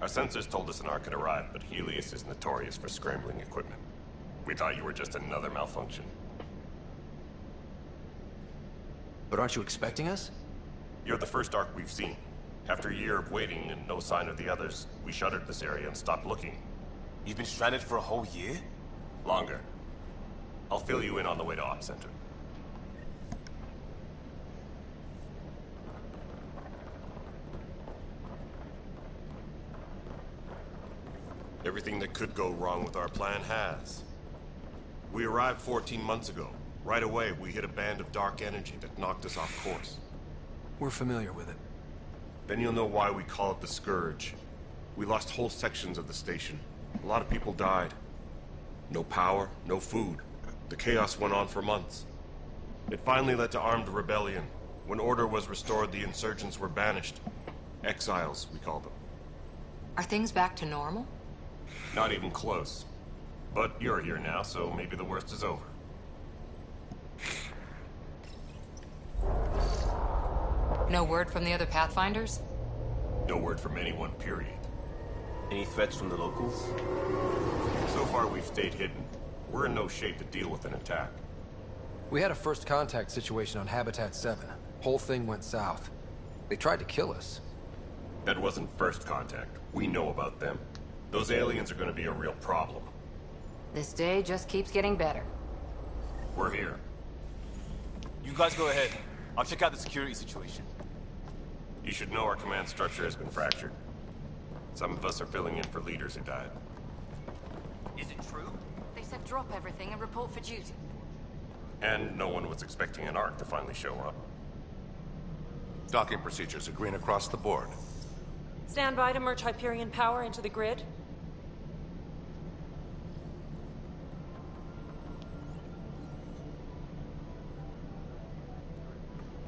Our sensors told us an Ark had arrived, but Helios is notorious for scrambling equipment. We thought you were just another malfunction. But aren't you expecting us? You're the first Ark we've seen. After a year of waiting and no sign of the others, we shuttered this area and stopped looking. You've been stranded for a whole year? Longer. I'll fill you in on the way to Op Center. Everything that could go wrong with our plan has. We arrived 14 months ago. Right away, we hit a band of dark energy that knocked us off course. We're familiar with it. Then you'll know why we call it the Scourge. We lost whole sections of the station. A lot of people died. No power, no food. The chaos went on for months. It finally led to armed rebellion. When order was restored, the insurgents were banished. Exiles, we call them. Are things back to normal? Not even close. But you're here now, so maybe the worst is over. No word from the other Pathfinders? No word from anyone, period. Any threats from the locals? So far, we've stayed hidden. We're in no shape to deal with an attack. We had a first contact situation on Habitat 7. Whole thing went south. They tried to kill us. That wasn't first contact. We know about them. Those aliens are going to be a real problem. This day just keeps getting better. We're here. You guys go ahead. I'll check out the security situation. You should know our command structure has been fractured. Some of us are filling in for leaders who died. Is it true? They said drop everything and report for duty. And no one was expecting an Ark to finally show up. Docking procedures are green across the board. Stand by to merge Hyperion power into the grid.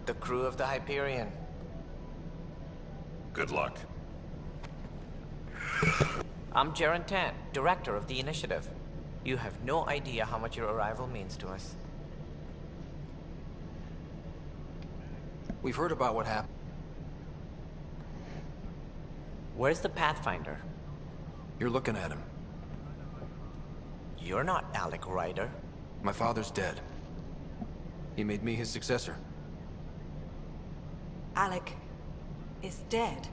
The crew of the Hyperion. Good luck. I'm Jaren Tan, director of the initiative. You have no idea how much your arrival means to us. We've heard about what happened. Where's the Pathfinder? You're looking at him. You're not Alec Ryder. My father's dead. He made me his successor. Alec is dead.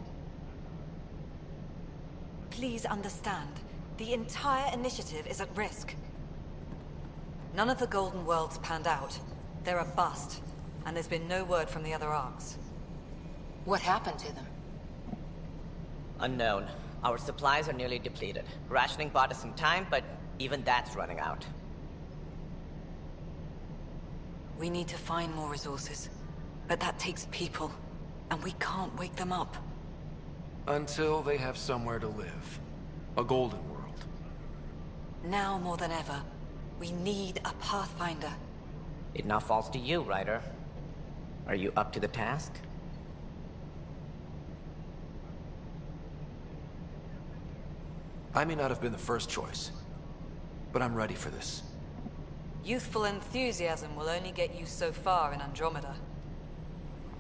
Please understand, the entire initiative is at risk. None of the Golden Worlds panned out. They're a bust, and there's been no word from the other Arks. What happened to them? Unknown. Our supplies are nearly depleted. Rationing bought us some time, but even that's running out. We need to find more resources, but that takes people, and we can't wake them up. Until they have somewhere to live. A golden world. Now more than ever, we need a Pathfinder. It now falls to you, Ryder. Are you up to the task? I may not have been the first choice, but I'm ready for this. Youthful enthusiasm will only get you so far in Andromeda.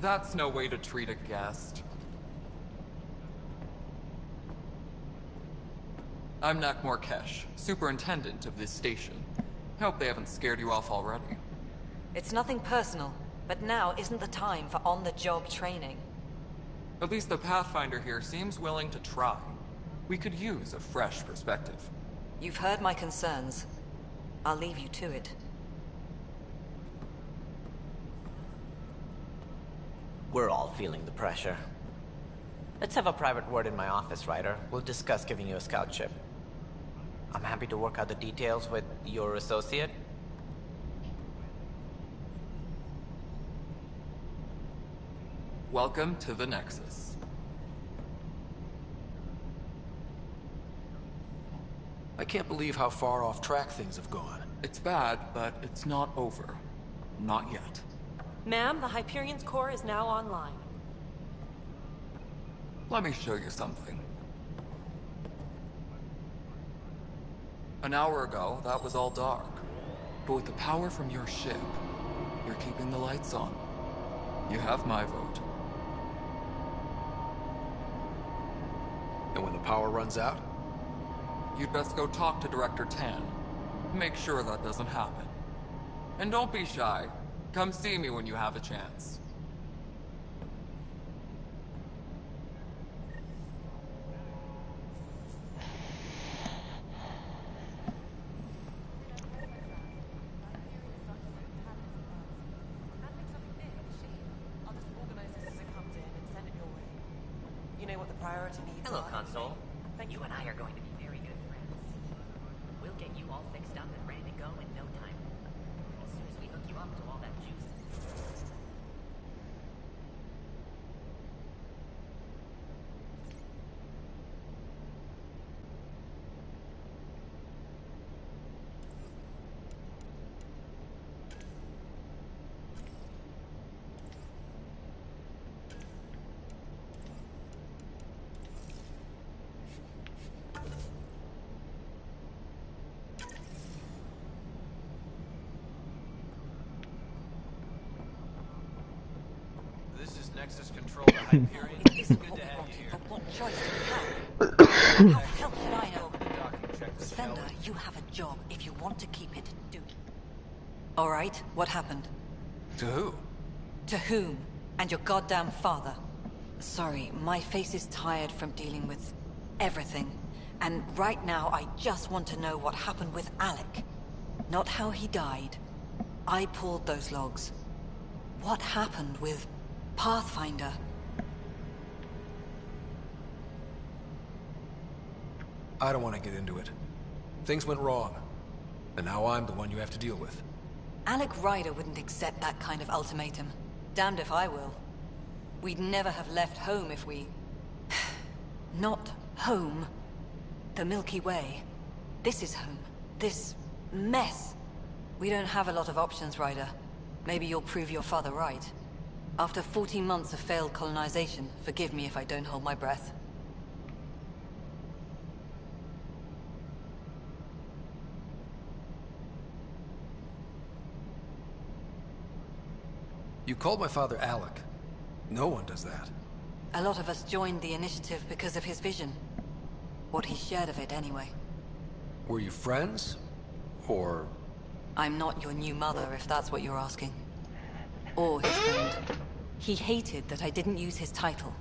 That's no way to treat a guest. I'm Nak Morkesh, superintendent of this station. Hope they haven't scared you off already. It's nothing personal, but now isn't the time for on-the-job training. At least the Pathfinder here seems willing to try. We could use a fresh perspective. You've heard my concerns. I'll leave you to it. We're all feeling the pressure. Let's have a private word in my office, Ryder. We'll discuss giving you a scout ship. I'm happy to work out the details with your associate. Welcome to the Nexus. I can't believe how far off track things have gone. It's bad, but it's not over. Not yet. Ma'am, the Hyperion's core is now online. Let me show you something. An hour ago, that was all dark. But with the power from your ship, you're keeping the lights on. You have my vote. And when the power runs out? You'd best go talk to Director Tan. Make sure that doesn't happen. And don't be shy. Come see me when you have a chance. priority needs Hello, are. Console. You and I are going to be very good friends. We'll get you all fixed up and ready to go in no time. As soon as we hook you up to all that juice. Nexus control to Hyperion. It's good to have you here. But what choice do we have? How the hell should I know? Spender, you have a job. If you want to keep it, do it. Alright, what happened? To who? To whom? And your goddamn father. Sorry, my face is tired from dealing with everything. And right now, I just want to know what happened with Alec. Not how he died. I pulled those logs. What happened with Pathfinder? I don't want to get into it. Things went wrong. And now I'm the one you have to deal with. Alec Ryder wouldn't accept that kind of ultimatum. Damned if I will. We'd never have left home if we... Not home. The Milky Way. This is home. This mess. We don't have a lot of options, Ryder. Maybe you'll prove your father right. After 14 months of failed colonization, forgive me if I don't hold my breath. You called my father Alec. No one does that. A lot of us joined the initiative because of his vision. What he shared of it, anyway. Were you friends? Or... I'm not your new mother, if that's what you're asking. Or his friend. He hated that I didn't use his title.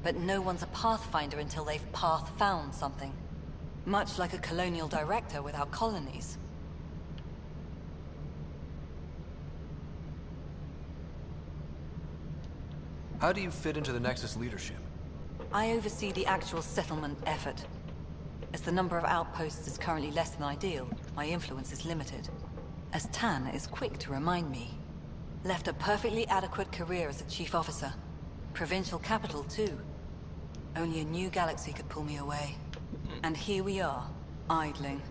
But no one's a Pathfinder until they've path-found something. Much like a colonial director without colonies. How do you fit into the Nexus leadership? I oversee the actual settlement effort. As the number of outposts is currently less than ideal, my influence is limited. As Tan is quick to remind me. Left a perfectly adequate career as a chief officer. Provincial capital, too. Only a new galaxy could pull me away. And here we are, idling.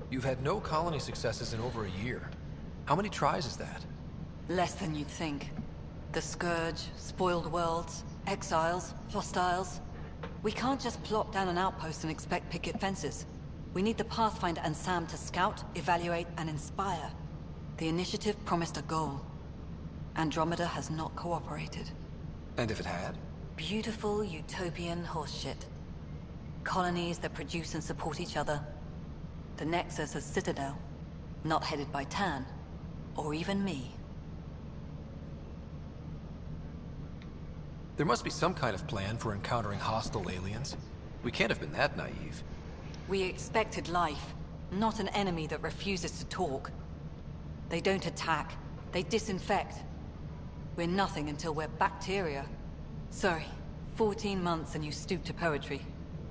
You've had no colony successes in over a year. How many tries is that? Less than you'd think. The Scourge, spoiled worlds, exiles, hostiles. We can't just plop down an outpost and expect picket fences. We need the Pathfinder and Sam to scout, evaluate, and inspire. The initiative promised a goal. Andromeda has not cooperated. And if it had? Beautiful utopian horseshit. Colonies that produce and support each other. The Nexus a citadel, not headed by Tan, or even me. There must be some kind of plan for encountering hostile aliens. We can't have been that naive. We expected life, not an enemy that refuses to talk. They don't attack, they disinfect. We're nothing until we're bacteria. Sorry, 14 months and you stoop to poetry.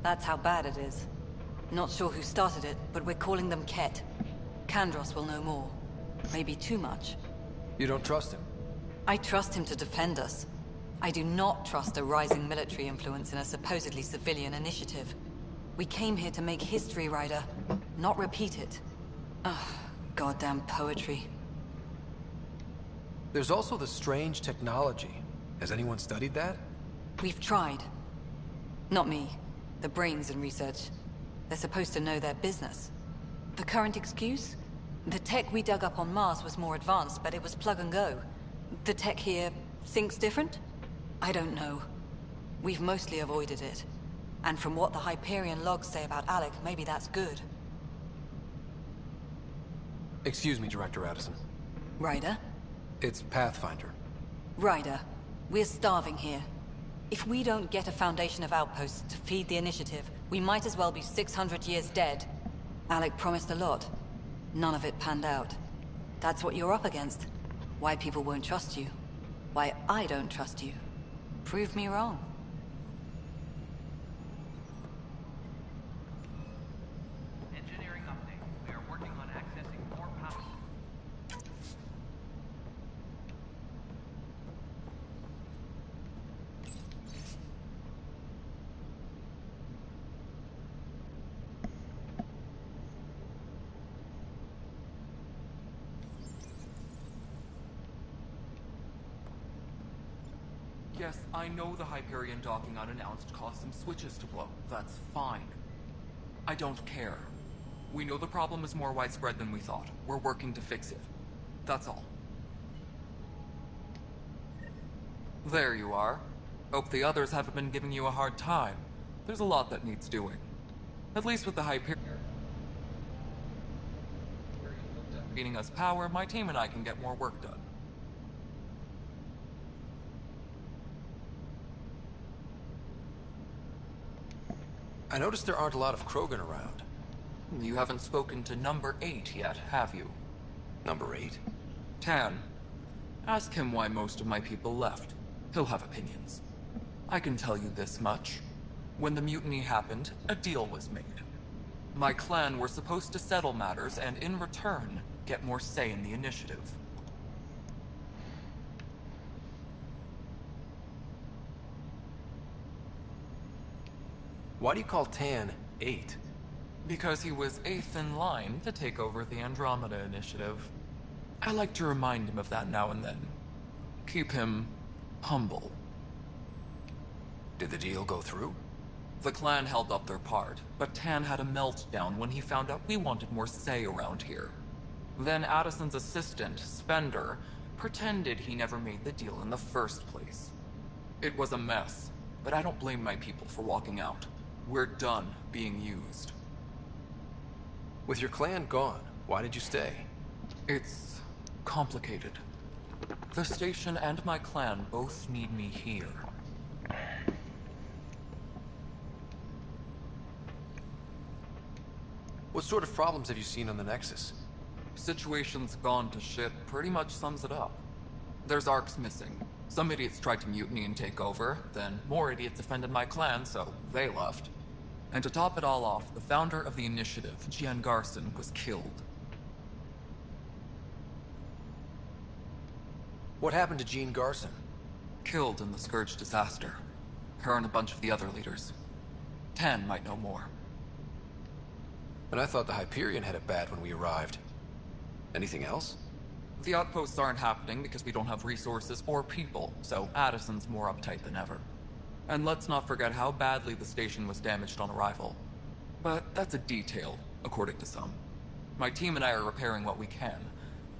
That's how bad it is. Not sure who started it, but we're calling them Ket. Kandros will know more. Maybe too much. You don't trust him? I trust him to defend us. I do not trust a rising military influence in a supposedly civilian initiative. We came here to make history, Ryder, not repeat it. Ugh, goddamn poetry. There's also the strange technology. Has anyone studied that? We've tried. Not me. The brains in research. They're supposed to know their business. The current excuse? The tech we dug up on Mars was more advanced, but it was plug and go. The tech here thinks different? I don't know. We've mostly avoided it. And from what the Hyperion logs say about Alec, maybe that's good. Excuse me, Director Addison. Ryder? It's Pathfinder. Ryder, we're starving here. If we don't get a foundation of outposts to feed the initiative, we might as well be 600 years dead. Alec promised a lot. None of it panned out. That's what you're up against. Why people won't trust you. Why I don't trust you. Prove me wrong. Engineering update. We are working on accessing more power. Yes, I know the Hyperion docking unannounced caused some switches to blow. That's fine. I don't care. We know the problem is more widespread than we thought. We're working to fix it. That's all. There you are. Hope the others haven't been giving you a hard time. There's a lot that needs doing. At least with the Hyperion feeding us power, my team and I can get more work done. I noticed there aren't a lot of Krogan around. You haven't spoken to number 8 yet, have you? Number 8? Tan. Ask him why most of my people left. He'll have opinions. I can tell you this much. When the mutiny happened, a deal was made. My clan were supposed to settle matters and, in return, get more say in the initiative. Why do you call Tan 8? Because he was 8th in line to take over the Andromeda Initiative. I like to remind him of that now and then. Keep him humble. Did the deal go through? The clan held up their part, but Tan had a meltdown when he found out we wanted more say around here. Then Addison's assistant, Spender, pretended he never made the deal in the first place. It was a mess, but I don't blame my people for walking out. We're done being used. With your clan gone, why did you stay? It's complicated. The station and my clan both need me here. What sort of problems have you seen on the Nexus? Situation's gone to shit pretty much sums it up. There's arcs missing. Some idiots tried to mutiny and take over, then more idiots offended my clan, so they left. And to top it all off, the founder of the initiative, Jian Garson, was killed. What happened to Jean Garson? Killed in the Scourge disaster. Her and a bunch of the other leaders. Tan might know more. And I thought the Hyperion had it bad when we arrived. Anything else? The outposts aren't happening because we don't have resources or people, so Addison's more uptight than ever. And let's not forget how badly the station was damaged on arrival. But that's a detail, according to some. My team and I are repairing what we can.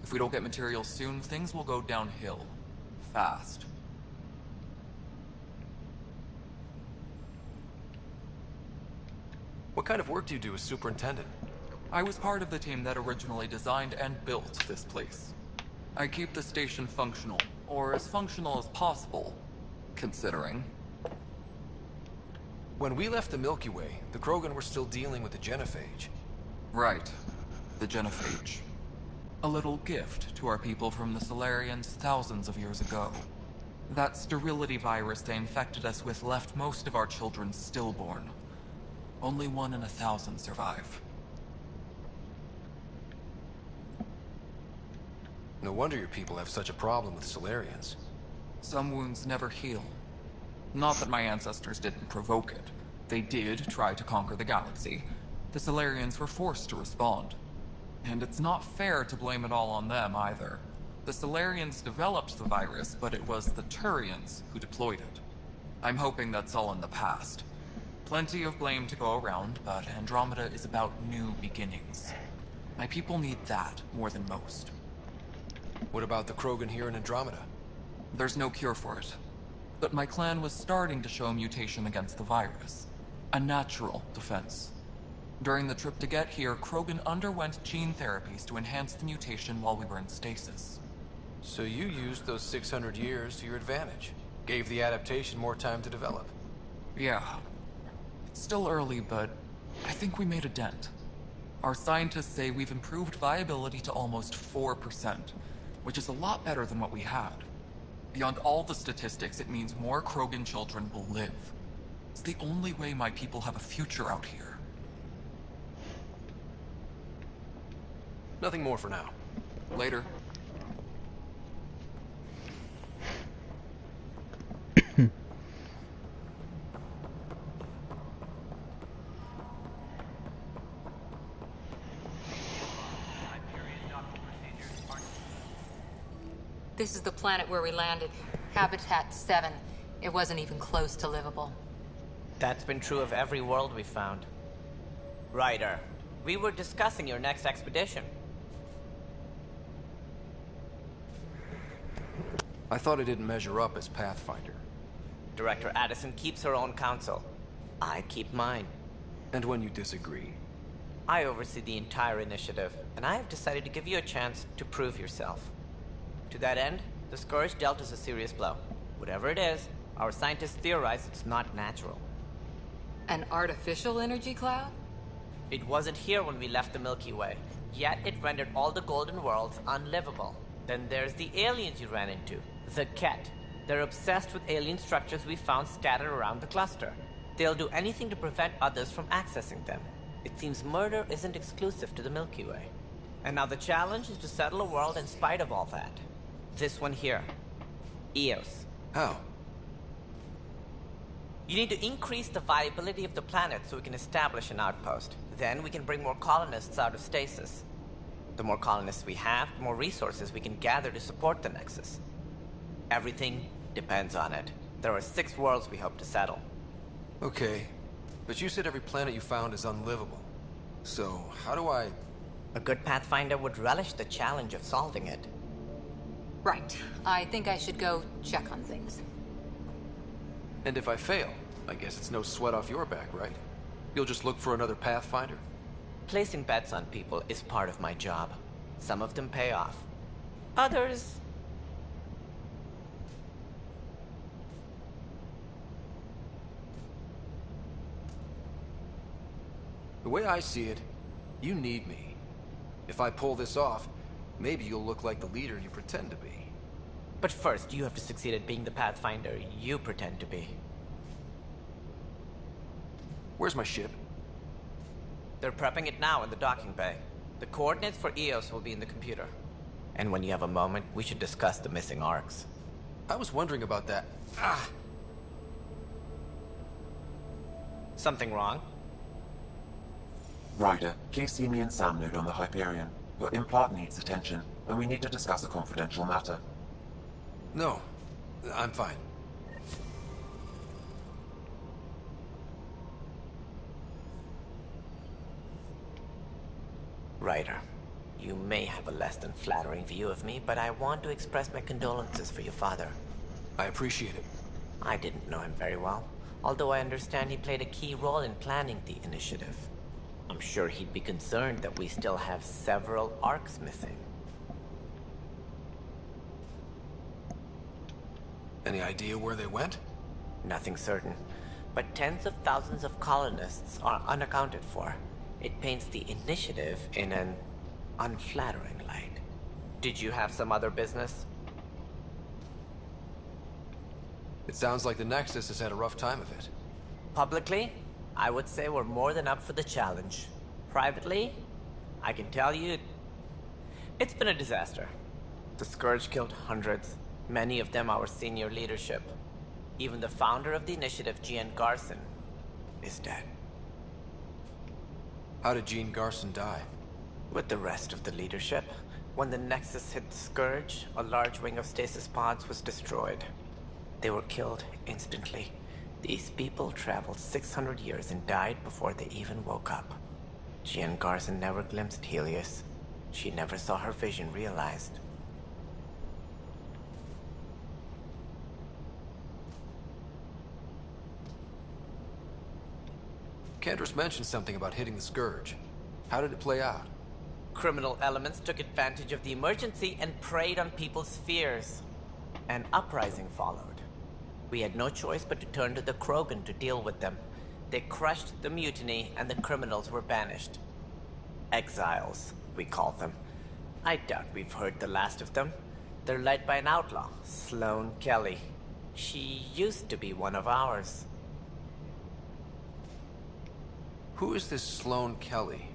If we don't get materials soon, things will go downhill. Fast. What kind of work do you do as superintendent? I was part of the team that originally designed and built this place. I keep the station functional, or as functional as possible, considering. When we left the Milky Way, the Krogan were still dealing with the genophage. Right. The genophage. A little gift to our people from the Solarians thousands of years ago. That sterility virus they infected us with left most of our children stillborn. Only 1 in 1,000 survive. No wonder your people have such a problem with Solarians. Some wounds never heal. Not that my ancestors didn't provoke it. They did try to conquer the galaxy. The Solarians were forced to respond. And it's not fair to blame it all on them, either. The Solarians developed the virus, but it was the Turians who deployed it. I'm hoping that's all in the past. Plenty of blame to go around, but Andromeda is about new beginnings. My people need that more than most. What about the Krogan here in Andromeda? There's no cure for it. But my clan was starting to show mutation against the virus. A natural defense. During the trip to get here, Krogan underwent gene therapies to enhance the mutation while we were in stasis. So you used those 600 years to your advantage. Gave the adaptation more time to develop. Yeah. It's still early, but I think we made a dent. Our scientists say we've improved viability to almost 4%. which is a lot better than what we had. Beyond all the statistics, it means more Krogan children will live. It's the only way my people have a future out here. Nothing more for now. Later. This is the planet where we landed. Habitat 7. It wasn't even close to livable. That's been true of every world we found. Ryder, we were discussing your next expedition. I thought it didn't measure up as Pathfinder. Director Addison keeps her own counsel. I keep mine. And when you disagree? I oversee the entire initiative, and I have decided to give you a chance to prove yourself. To that end, the Scourge dealt us a serious blow. Whatever it is, our scientists theorize it's not natural. An artificial energy cloud? It wasn't here when we left the Milky Way, yet it rendered all the Golden Worlds unlivable. Then there's the aliens you ran into, the Ket. They're obsessed with alien structures we found scattered around the cluster. They'll do anything to prevent others from accessing them. It seems murder isn't exclusive to the Milky Way. And now the challenge is to settle a world in spite of all that. This one here. Eos. How? You need to increase the viability of the planet so we can establish an outpost. Then we can bring more colonists out of stasis. The more colonists we have, the more resources we can gather to support the Nexus. Everything depends on it. There are 6 worlds we hope to settle. Okay, but you said every planet you found is unlivable. So, how do I... A good Pathfinder would relish the challenge of solving it. Right. I think I should go check on things. And if I fail, I guess it's no sweat off your back, right? You'll just look for another Pathfinder? Placing bets on people is part of my job. Some of them pay off. Others... The way I see it, you need me. If I pull this off, maybe you'll look like the leader you pretend to be. But first, you have to succeed at being the Pathfinder you pretend to be. Where's my ship? They're prepping it now in the docking bay. The coordinates for Eos will be in the computer. And when you have a moment, we should discuss the missing arcs. I was wondering about that. Ah! Something wrong? Ryder, please see me and Sam Node on the Hyperion. Your implant needs attention, and we need to discuss a confidential matter. No, I'm fine. Ryder, you may have a less than flattering view of me, but I want to express my condolences for your father. I appreciate it. I didn't know him very well, although I understand he played a key role in planning the initiative. I'm sure he'd be concerned that we still have several arcs missing. Any idea where they went? Nothing certain, but tens of thousands of colonists are unaccounted for. It paints the initiative in an unflattering light. Did you have some other business? It sounds like the Nexus has had a rough time of it. Publicly, I would say we're more than up for the challenge. Privately, I can tell you, it's been a disaster. The Scourge killed hundreds, many of them our senior leadership. Even the founder of the initiative, Jean Garson, is dead. How did Jean Garson die? With the rest of the leadership. When the Nexus hit the Scourge, a large wing of stasis pods was destroyed. They were killed instantly. These people traveled 600 years and died before they even woke up. Jean Garson never glimpsed Helios. She never saw her vision realized. Cantor's mentioned something about hitting the Scourge. How did it play out? Criminal elements took advantage of the emergency and preyed on people's fears. An uprising followed. We had no choice but to turn to the Krogan to deal with them. They crushed the mutiny and the criminals were banished. Exiles, we call them. I doubt we've heard the last of them. They're led by an outlaw, Sloane Kelly. She used to be one of ours. Who is this Sloane Kelly?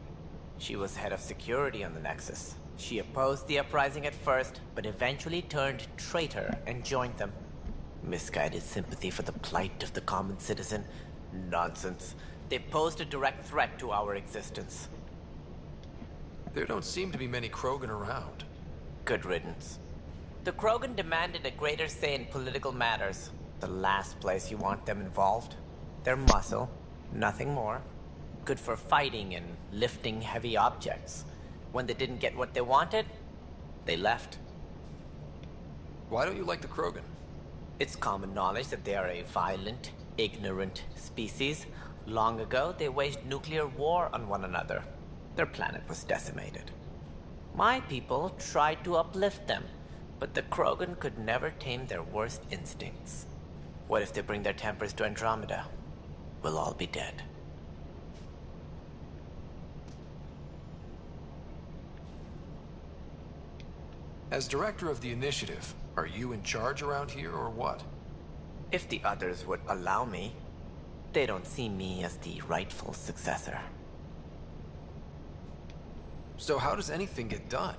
She was head of security on the Nexus. She opposed the uprising at first, but eventually turned traitor and joined them. Misguided sympathy for the plight of the common citizen? Nonsense. They posed a direct threat to our existence. There don't seem to be many Krogan around. Good riddance. The Krogan demanded a greater say in political matters. The last place you want them involved. They're muscle, nothing more. Good for fighting and lifting heavy objects. When they didn't get what they wanted, they left. Why don't you like the Krogan? It's common knowledge that they are a violent, ignorant species. Long ago, they waged nuclear war on one another. Their planet was decimated. My people tried to uplift them, but the Krogan could never tame their worst instincts. What if they bring their tempers to Andromeda? We'll all be dead. As director of the initiative, are you in charge around here or what? If the others would allow me. They don't see me as the rightful successor. So how does anything get done?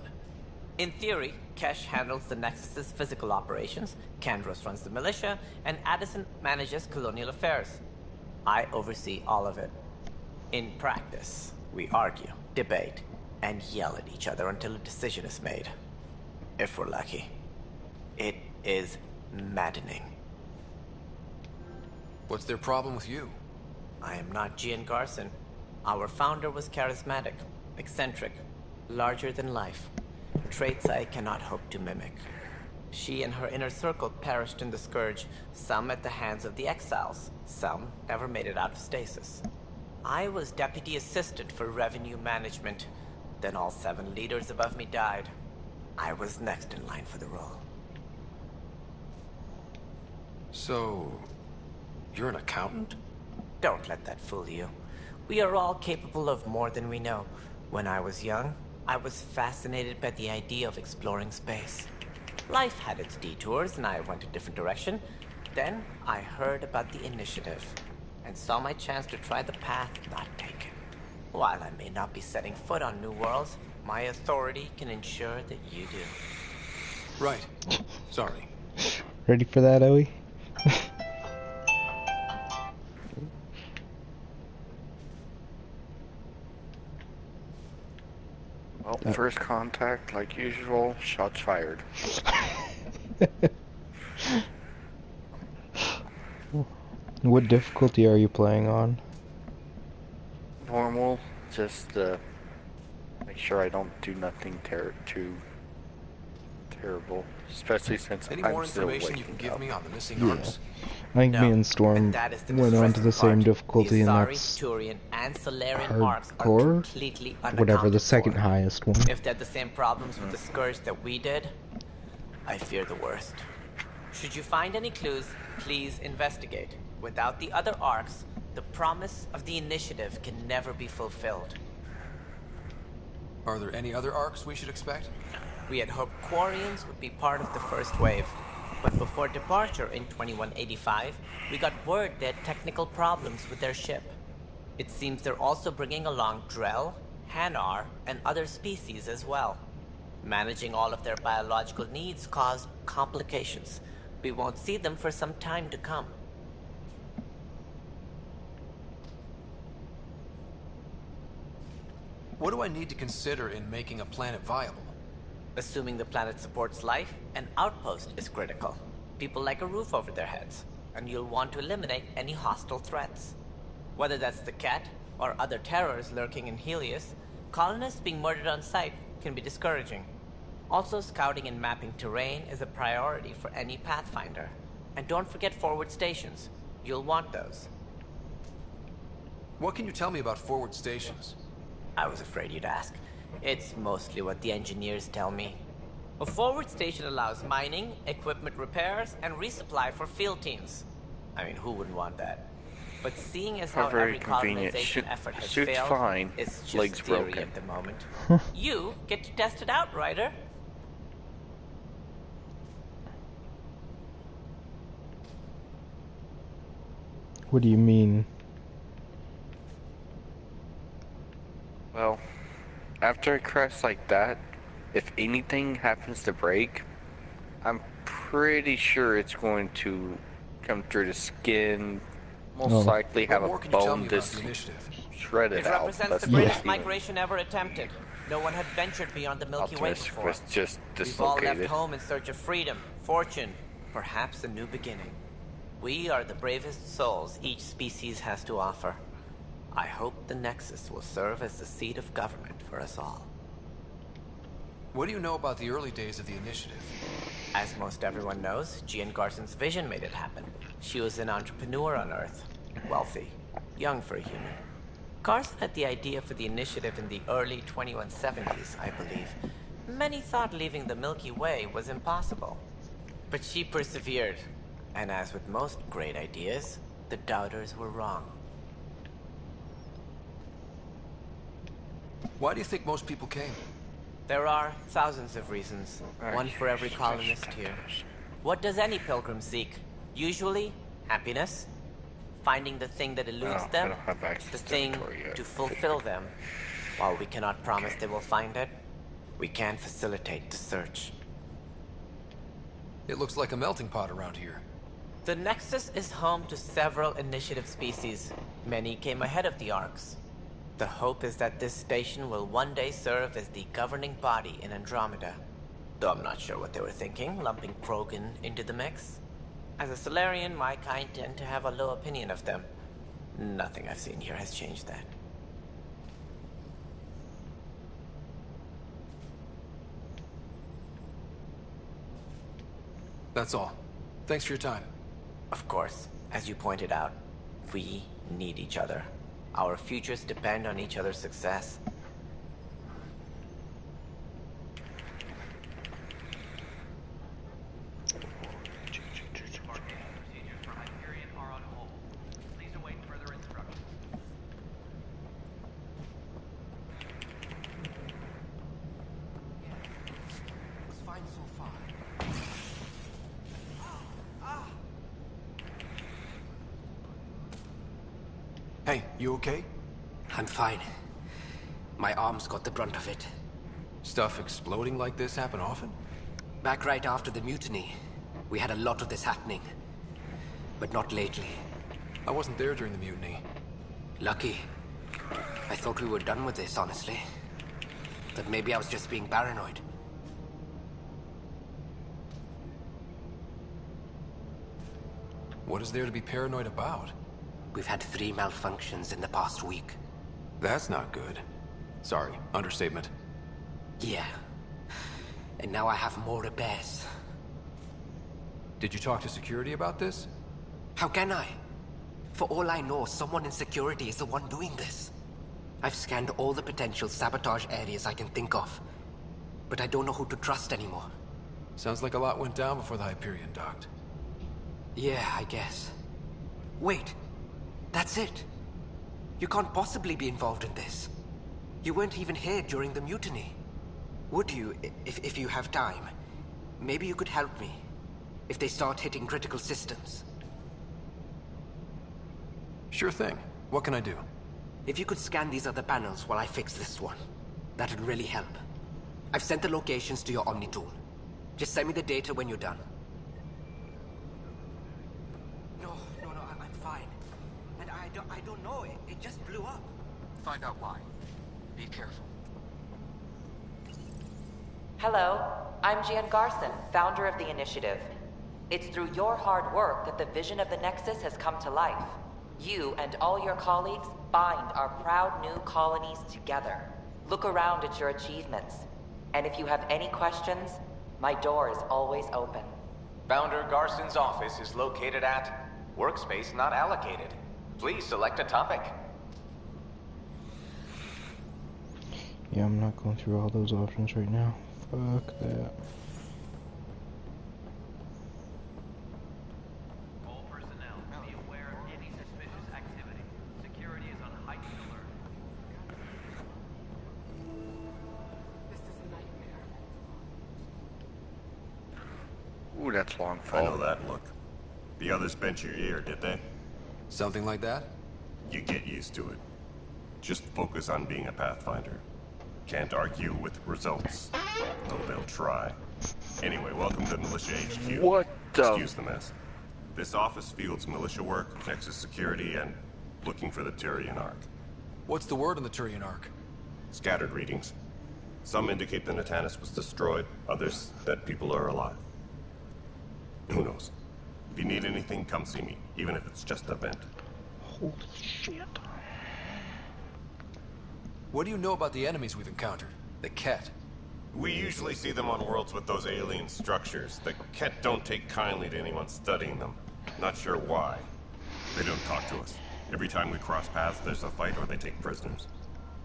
In theory, Kesh handles the Nexus's physical operations, Kandros runs the militia, and Addison manages colonial affairs. I oversee all of it. In practice, we argue, debate, and yell at each other until a decision is made. If we're lucky. It is maddening. What's their problem with you? I am not Gian Garson. Our founder was charismatic, eccentric, larger than life. Traits I cannot hope to mimic. She and her inner circle perished in the Scourge, some at the hands of the Exiles, some never made it out of stasis. I was deputy assistant for revenue management. Then all 7 leaders above me died. I was next in line for the role. So, you're an accountant? Don't let that fool you. We are all capable of more than we know. When I was young, I was fascinated by the idea of exploring space. Life had its detours and I went a different direction. Then I heard about the initiative and saw my chance to try the path not taken. While I may not be setting foot on new worlds, my authority can ensure that you do. Right. Sorry. Ready for that, Owie? Well, first contact, like usual, shots fired. What difficulty are you playing on? Normal, just make sure I don't do nothing too terrible, especially since Any I'm more still information you waking can give up. me on the missing arms? I think me and Storm went on to the same difficulty, and that's Turian, and Solarian arcs are hardcore, completely whatever the second for. highest one. If they had the same problems with the Scourge that we did, I fear the worst. Should you find any clues, please investigate. Without the other arcs, the promise of the initiative can never be fulfilled. Are there any other arcs we should expect? We had hoped Quarians would be part of the first wave. But before departure in 2185, we got word they had technical problems with their ship. It seems they're also bringing along Drell, Hanar, and other species as well. Managing all of their biological needs caused complications. We won't see them for some time to come. What do I need to consider in making a planet viable? Assuming the planet supports life, an outpost is critical. People like a roof over their heads, and you'll want to eliminate any hostile threats. Whether that's the Cat, or other terrors lurking in Helios, colonists being murdered on sight can be discouraging. Also, scouting and mapping terrain is a priority for any Pathfinder. And don't forget forward stations. You'll want those. What can you tell me about forward stations? I was afraid you'd ask. It's mostly what the engineers tell me. A forward station allows mining, equipment repairs, and resupply for field teams. I mean, who wouldn't want that? But seeing as how every colonization effort has failed, fine. it's just Legs theory broken. at the moment. You get to test it out, Ryder. What do you mean? Well, after a crash like that, if anything happens to break, I'm pretty sure it's going to come through the skin, most likely have a bone shredded out. It represents the greatest migration ever attempted. No one had ventured beyond the Milky Way before. Was just We've all left dislocated. home in search of freedom, fortune, perhaps a new beginning. We are the bravest souls each species has to offer. I hope the Nexus will serve as the seat of government for us all. What do you know about the early days of the initiative? As most everyone knows, Jean Garson's vision made it happen. She was an entrepreneur on Earth. Wealthy. Young for a human. Garson had the idea for the initiative in the early 2170s, I believe. Many thought leaving the Milky Way was impossible. But she persevered. And as with most great ideas, the doubters were wrong. Why do you think most people came? There are thousands of reasons, one for every colonist here. What does any pilgrim seek? Usually, happiness, finding the thing that eludes them, the thing to fulfill them. While we cannot promise they will find it, we can facilitate the search. It looks like a melting pot around here. The Nexus is home to several initiative species. Many came ahead of the Arks. The hope is that this station will one day serve as the governing body in Andromeda. Though I'm not sure what they were thinking, lumping Krogan into the mix. As a Solarian, my kind tend to have a low opinion of them. Nothing I've seen here has changed that. That's all. Thanks for your time. Of course, as you pointed out, we need each other. Our futures depend on each other's success. Hey, you okay? I'm fine. My arms got the brunt of it. Stuff exploding like this happen often? Back right after the mutiny, we had a lot of this happening. But not lately. I wasn't there during the mutiny. Lucky. I thought we were done with this, honestly. But maybe I was just being paranoid. What is there to be paranoid about? We've had 3 malfunctions in the past week. That's not good. Sorry, understatement. Yeah. And now I have more repairs. Did you talk to security about this? How can I? For all I know, someone in security is the one doing this. I've scanned all the potential sabotage areas I can think of. But I don't know who to trust anymore. Sounds like a lot went down before the Hyperion docked. Yeah, I guess. Wait. That's it. You can't possibly be involved in this. You weren't even here during the mutiny. Would you, if you have time? Maybe you could help me. If they start hitting critical systems. Sure thing. What can I do? If you could scan these other panels while I fix this one, that'd really help. I've sent the locations to your Omni tool. Just send me the data when you're done. No, I'm fine. And I don't know, it just blew up. Find out why. Be careful. Hello, I'm Jean Garson, founder of the Initiative. It's through your hard work that the vision of the Nexus has come to life. You and all your colleagues bind our proud new colonies together. Look around at your achievements. And if you have any questions, my door is always open. Founder Garson's office is located at Workspace Not Allocated. Please select a topic. Yeah, I'm not going through all those options right now. Fuck that. All personnel, be aware of any suspicious activity. Security is on heightened alert. This is a nightmare. Ooh, that's long I fall. know that look. The others bent your ear, did they? Something like that? You get used to it. Just focus on being a Pathfinder. Can't argue with results, though they'll try. Anyway, welcome to Militia HQ. What the? Excuse the mess. This office fields militia work, Nexus security, and looking for the Turian Ark. What's the word on the Turian Ark? Scattered readings. Some indicate the Natanus was destroyed, others that people are alive. Who knows? If you need anything, come see me, even if it's just a vent. Holy shit. What do you know about the enemies we've encountered? The Ket? We usually see them on worlds with those alien structures. The Ket don't take kindly to anyone studying them. Not sure why. They don't talk to us. Every time we cross paths, there's a fight or they take prisoners.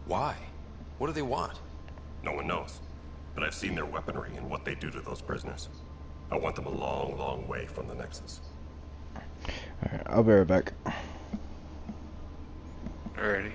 Why? What do they want? No one knows. But I've seen their weaponry and what they do to those prisoners. I want them a long, long way from the Nexus. Alright, I'll be right back. Alrighty.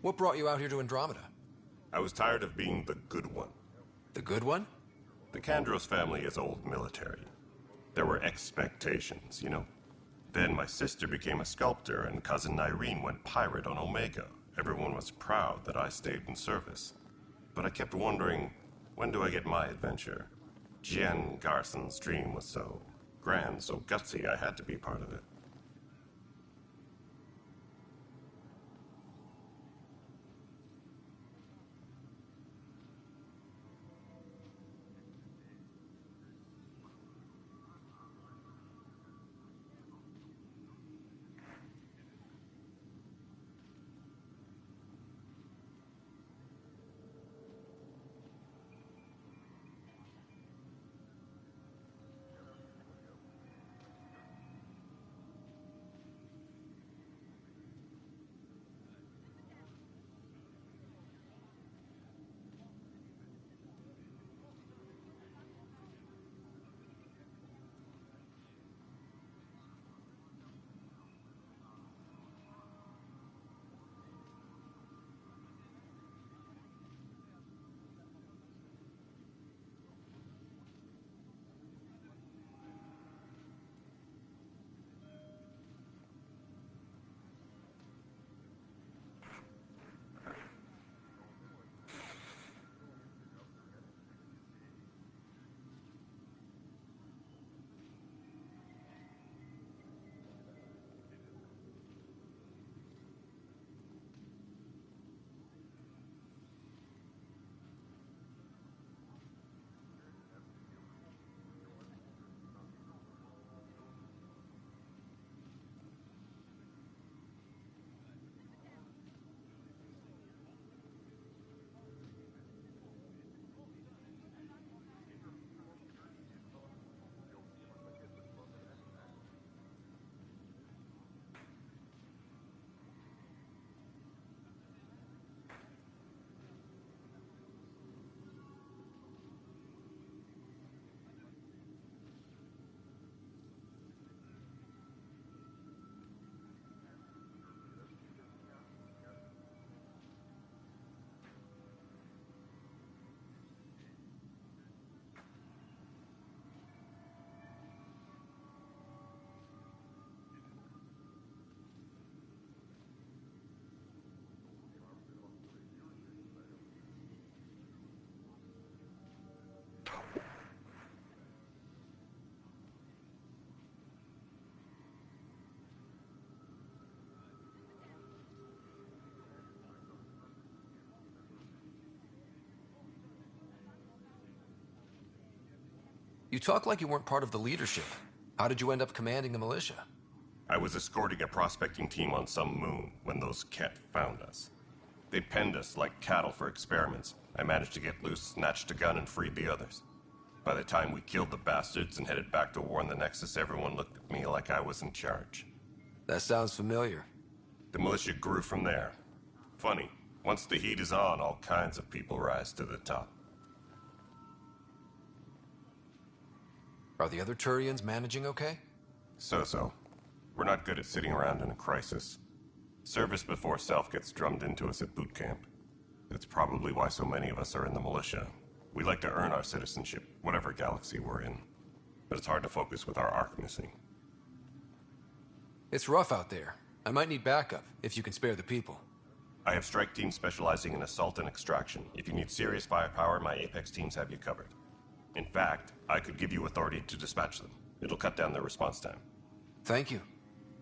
What brought you out here to Andromeda? I was tired of being the good one. The good one? The Kandros family is old military. There were expectations, you know. Then my sister became a sculptor and cousin Irene went pirate on Omega. Everyone was proud that I stayed in service. But I kept wondering, when do I get my adventure? Jian Garson's dream was so grand, so gutsy, I had to be part of it. You talk like you weren't part of the leadership. How did you end up commanding the militia? I was escorting a prospecting team on some moon when those Ket found us. They penned us like cattle for experiments. I managed to get loose, snatched a gun, and freed the others. By the time we killed the bastards and headed back to warn the Nexus, everyone looked at me like I was in charge. That sounds familiar. The militia grew from there. Funny, once the heat is on, all kinds of people rise to the top. Are the other Turians managing okay? So-so. We're not good at sitting around in a crisis. Service before self gets drummed into us at boot camp. It's probably why so many of us are in the militia. We like to earn our citizenship, whatever galaxy we're in. But it's hard to focus with our arc missing. It's rough out there. I might need backup, if you can spare the people. I have strike teams specializing in assault and extraction. If you need serious firepower, my Apex teams have you covered. In fact, I could give you authority to dispatch them. It'll cut down their response time. Thank you.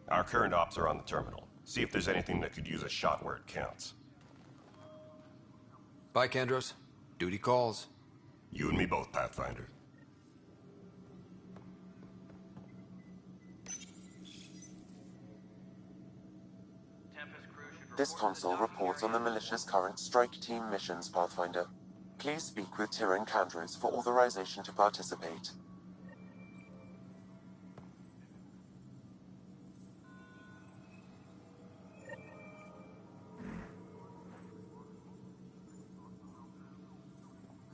Our current ops are on the terminal. See if there's anything that could use a shot where it counts. Bye, Kandros. Duty calls. You and me both, Pathfinder. This console reports on the militia's current strike team missions, Pathfinder. Please speak with Tyrion Kandros for authorization to participate.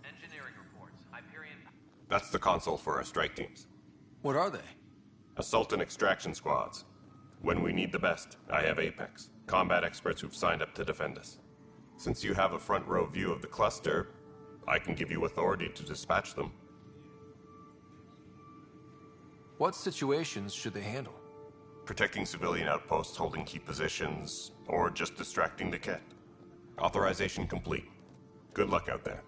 Engineering reports. Hyperion. That's the console for our strike teams. What are they? Assault and extraction squads. When we need the best, I have Apex. Combat experts who've signed up to defend us. Since you have a front row view of the cluster, I can give you authority to dispatch them. What situations should they handle? Protecting civilian outposts holding key positions, or just distracting the Ket. Authorization complete. Good luck out there.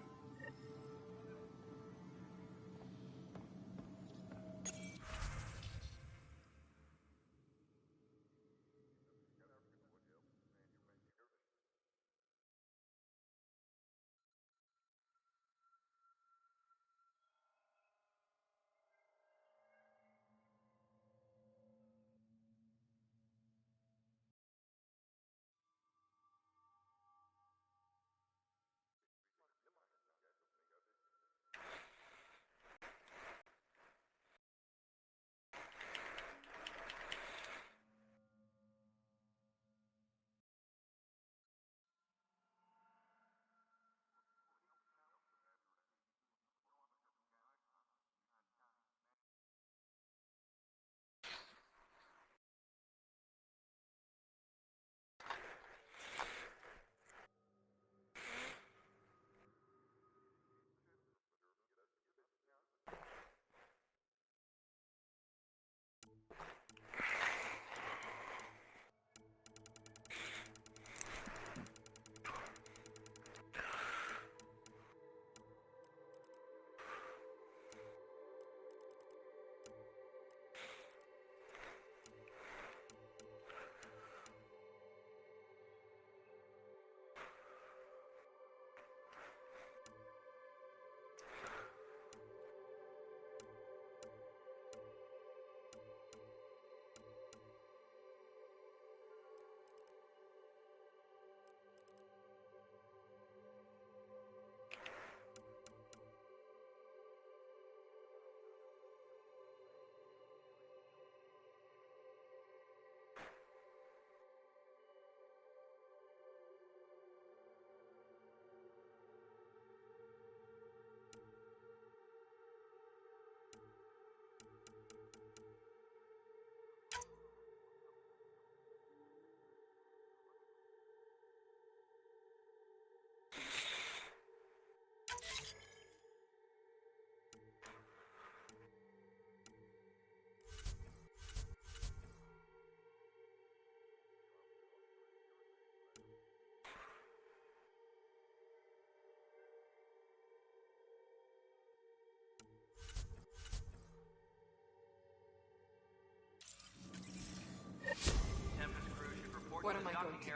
What am I going to do?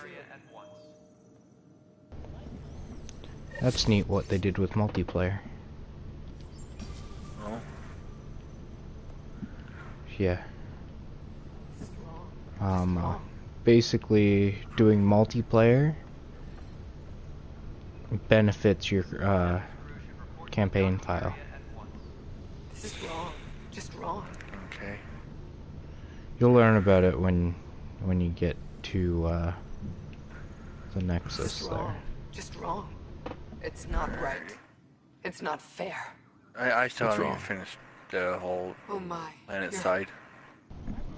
That's neat what they did with multiplayer. Oh. Yeah. Basically doing multiplayer benefits your campaign file. This is wrong. Just wrong. Okay. You'll learn about it when you get to the Nexus there. Just wrong. It's not right. It's not fair. I still haven't even finished the whole planet side.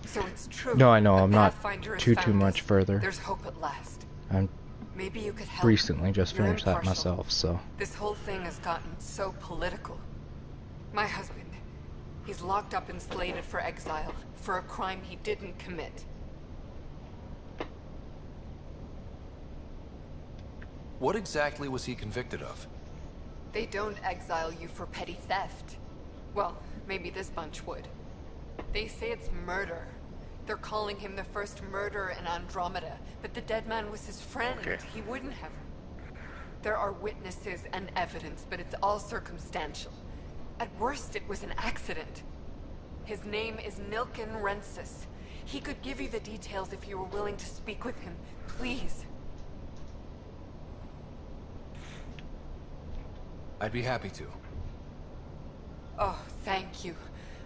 So it's true. No, I know. I'm not Pathfinder has too found much us. further. There's hope at last. I'm Maybe you could help. recently just You're finished that impartial. myself, so. This whole thing has gotten so political. My husband, he's locked up and slated for exile for a crime he didn't commit. What exactly was he convicted of? They don't exile you for petty theft. Well, maybe this bunch would. They say it's murder. They're calling him the first murderer in Andromeda, but the dead man was his friend. Okay. He wouldn't have. There are witnesses and evidence, but it's all circumstantial. At worst, it was an accident. His name is Nilken Rensis. He could give you the details if you were willing to speak with him. Please. I'd be happy to. Oh, thank you.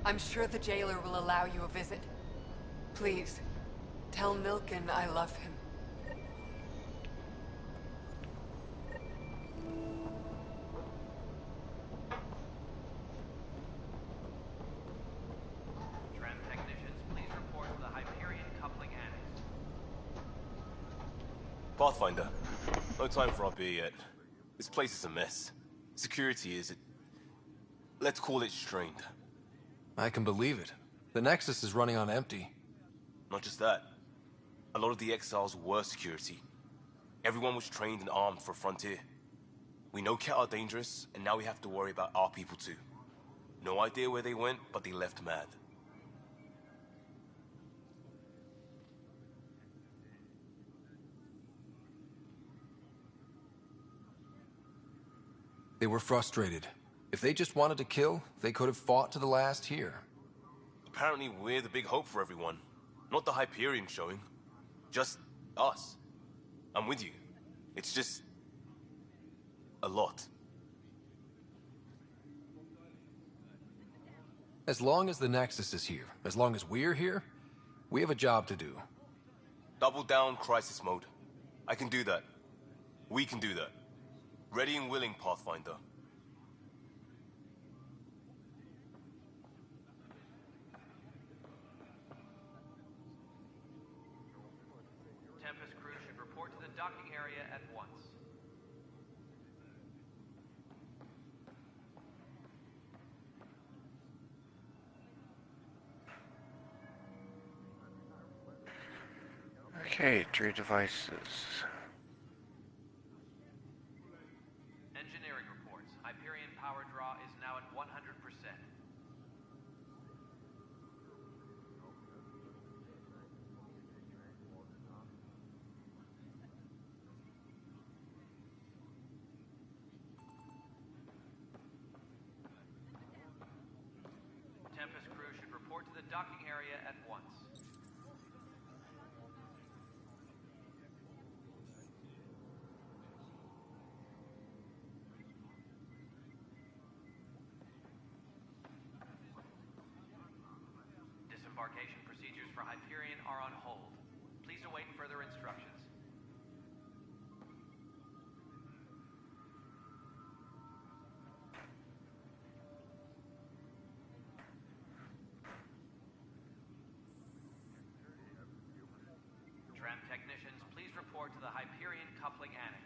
I'm sure the jailer will allow you a visit. Please, tell Nilken I love him. Tram technicians, please report to the Hyperion coupling annex. Pathfinder, No time for our beer yet. This place is a mess. Security is... let's call it strained. I can believe it. The Nexus is running on empty. Not just that. A lot of the exiles were security. Everyone was trained and armed for Frontier. We know Ket are dangerous, and now we have to worry about our people too. No idea where they went, but they left mad. They were frustrated. If they just wanted to kill, they could have fought to the last here. Apparently we're the big hope for everyone. Not the Hyperion showing. Just us. I'm with you. It's just... a lot. As long as the Nexus is here, as long as we're here, we have a job to do. Double down crisis mode. I can do that. We can do that. Ready and willing, Pathfinder. Tempest crew should report to the docking area at once. Okay, 3 devices. Engineering reports. Hyperion power draw is now at 100%. Tempest crew should report to the docking area at once. Disembarkation procedures for Hyperion are on hold. Please await further instructions. Tram technicians, please report to the Hyperion coupling annex.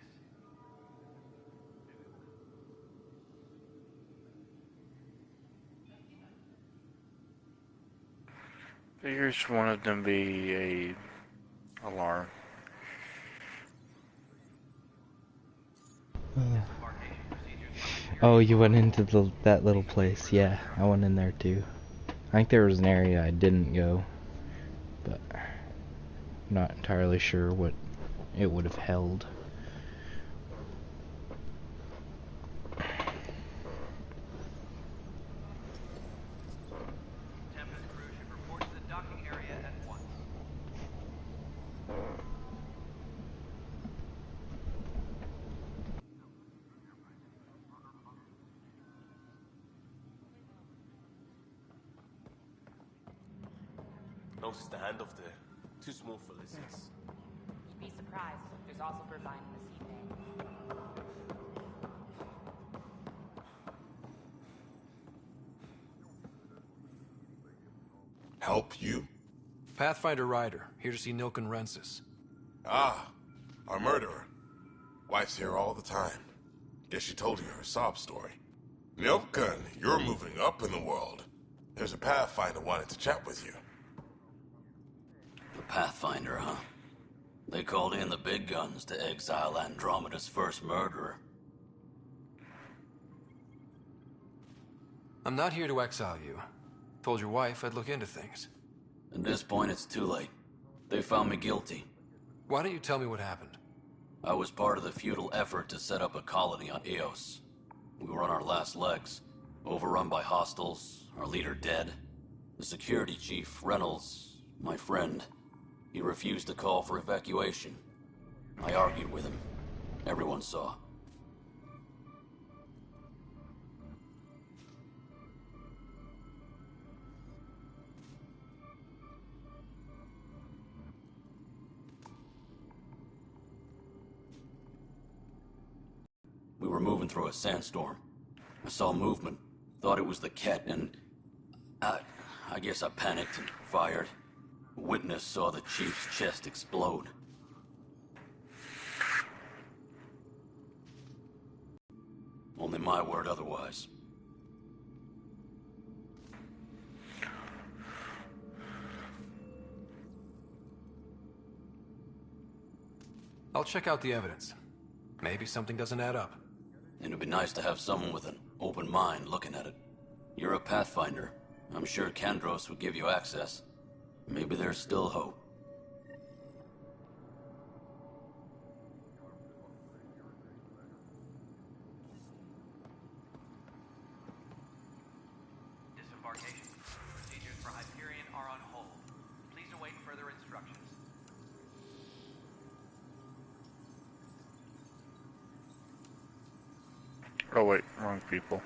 Figures one of them be a alarm. Oh, you went into that little place. Yeah, I went in there too. I think there was an area I didn't go, but I'm not entirely sure what it would have held. Tempest crew should report to the docking area at once. No standoff there. Too small for lizards. You'd be surprised. There's also birdline in the sea bay. Help you? Pathfinder Ryder, here to see Nilken Rensis. Ah, our murderer. Wife's here all the time. Guess she told you her sob story. Nilken, you're moving up in the world. There's a Pathfinder wanted to chat with you. The Pathfinder, huh? They called in the big guns to exile Andromeda's first murderer. I'm not here to exile you. Told your wife I'd look into things. At this point, it's too late. They found me guilty. Why don't you tell me what happened? I was part of the futile effort to set up a colony on Eos. We were on our last legs, overrun by hostiles, our leader dead. The security chief, Reynolds, my friend, he refused to call for evacuation. I argued with him. Everyone saw. We were moving through a sandstorm. I saw movement, thought it was the Ket, and I guess I panicked and fired. A witness saw the chief's chest explode. Only my word otherwise. I'll check out the evidence. Maybe something doesn't add up. It'd be nice to have someone with an open mind looking at it. You're a Pathfinder. I'm sure Kandros would give you access. Maybe there's still hope. Disembarkation. Procedures for Hyperion are on hold. Please await further instructions. Oh wait, wrong people.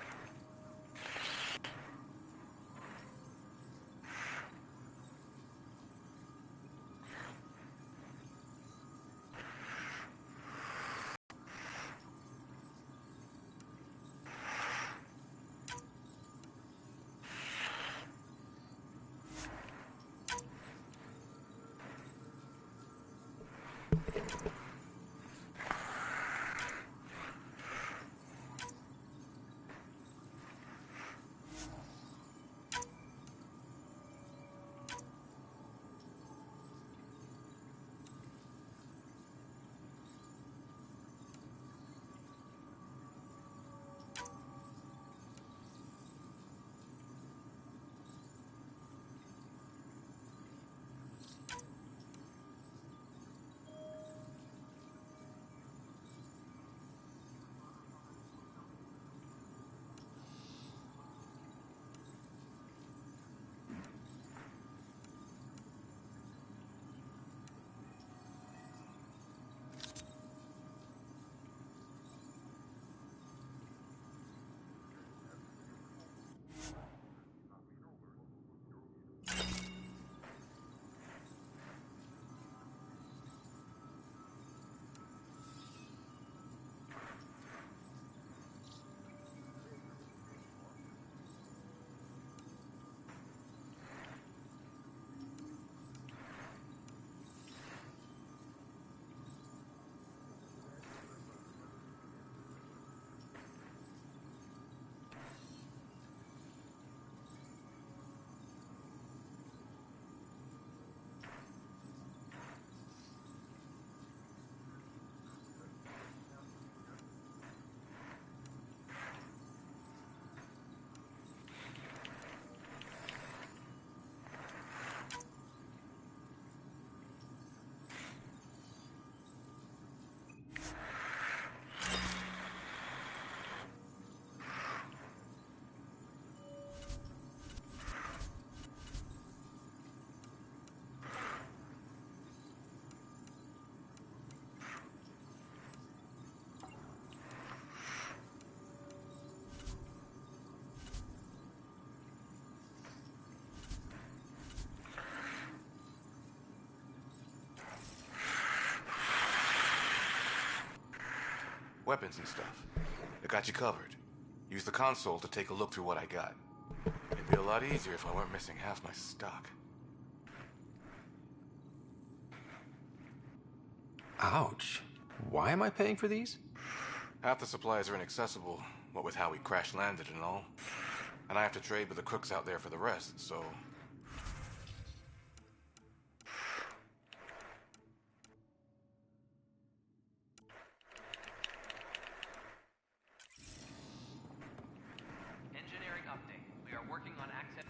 Weapons and stuff. I got you covered. Use the console to take a look through what I got. It'd be a lot easier if I weren't missing half my stock. Ouch. Why am I paying for these? Half the supplies are inaccessible, what with how we crash landed and all. And I have to trade with the crooks out there for the rest, so... Engineering update. We are working on access.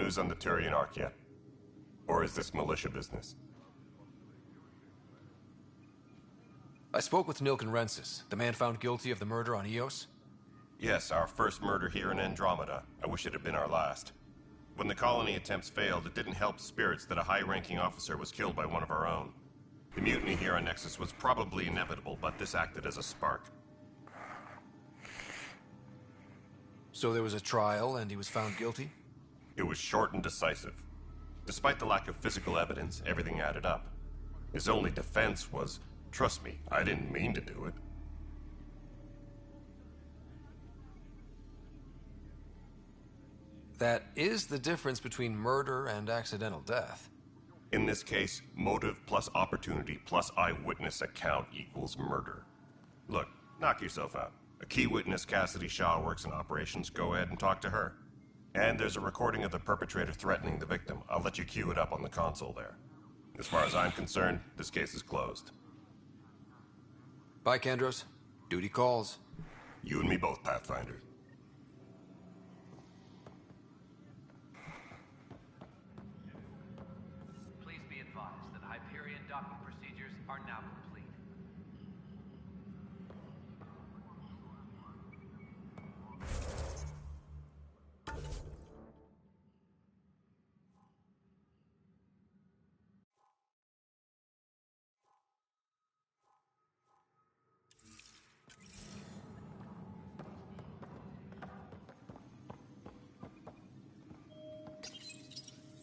news on the Turian Ark yet? Or is this militia business? I spoke with Nilken Rensis, the man found guilty of the murder on Eos. Yes, our first murder here in Andromeda. I wish it had been our last. When the colony attempts failed, it didn't help spirits that a high-ranking officer was killed by one of our own. The mutiny here on Nexus was probably inevitable, but this acted as a spark. So there was a trial, and he was found guilty? It was short and decisive. Despite the lack of physical evidence, everything added up. His only defense was, "Trust me, I didn't mean to do it." That is the difference between murder and accidental death. In this case, motive plus opportunity plus eyewitness account equals murder. Look, knock yourself out. A key witness, Cassidy Shaw, works in operations. Go ahead and talk to her. And there's a recording of the perpetrator threatening the victim. I'll let you cue it up on the console there. As far as I'm concerned, this case is closed. Bye, Kendros. Duty calls. You and me both, Pathfinder. Please be advised that Hyperion docking procedures are now complete.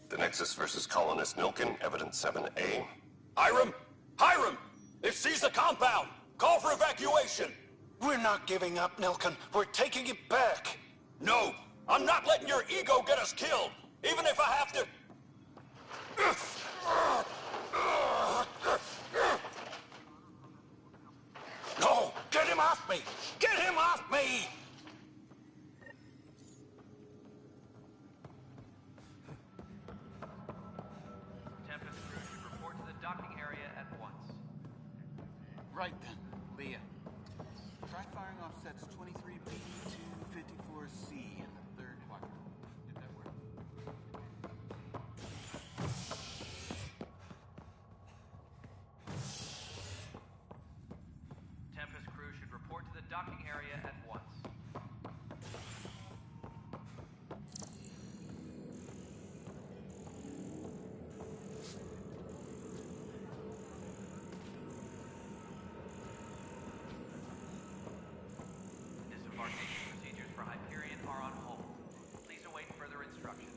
The Nexus versus Colonist Nilken, Evidence 7A. Hiram! Hiram! They've seized the compound! Call for evacuation! We're not giving up, Nilken. We're taking it back. No! I'm not letting your ego get us killed! Even if I have to... No! Get him off me! Get him off me! Tempest crew should report to the docking area at once. Right then, Leah. Try firing off sets 23B to 54C in the third quadrant. Did that work? Tempest crew should report to the docking area at once. Disembarkation procedures for Hyperion are on hold. Please await further instructions.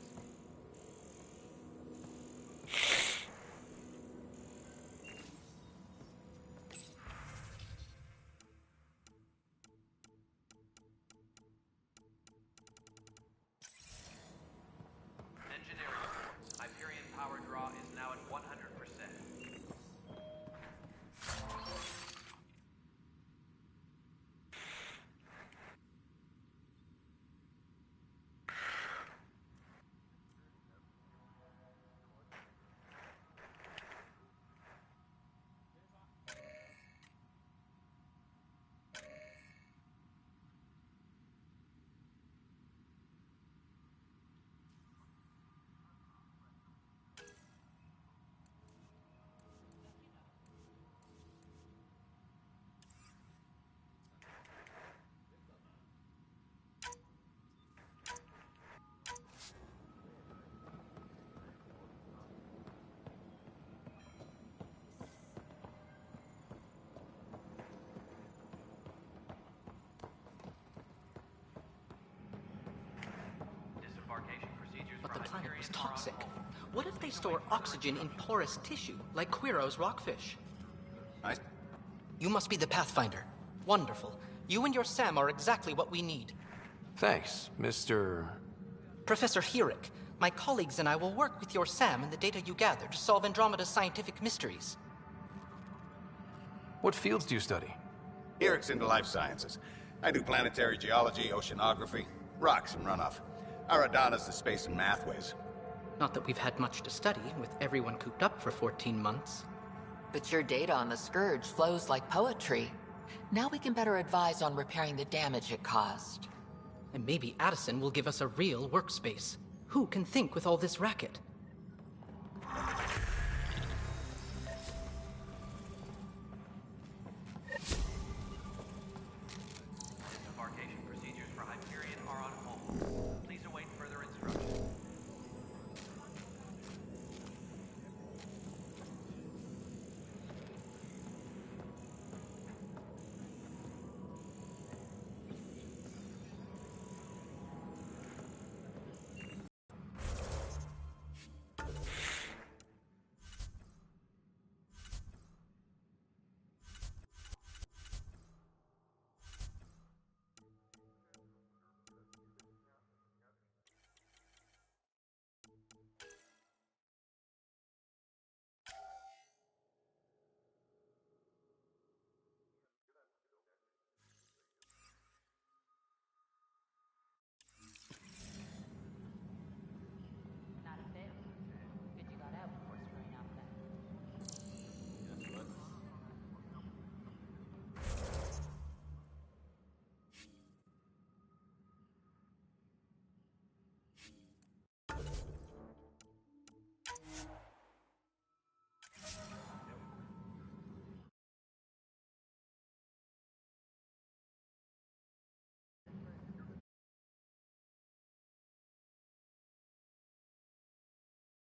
Engineering reports. Hyperion power draw is now at 100%. Disembarkation procedures But for the planet Hyperion was are on toxic. hold. What if they store oxygen in porous tissue, like Quiro's rockfish? You must be the Pathfinder. Wonderful. You and your Sam are exactly what we need. Thanks, Mr. Professor Herrick, my colleagues and I will work with your Sam and the data you gather to solve Andromeda's scientific mysteries. What fields do you study? Eric's into life sciences. I do planetary geology, oceanography, rocks and runoff. Aradana's the space and math whiz. Not that we've had much to study, with everyone cooped up for 14 months. But your data on the Scourge flows like poetry. Now we can better advise on repairing the damage it caused. And maybe Addison will give us a real workspace. Who can think with all this racket?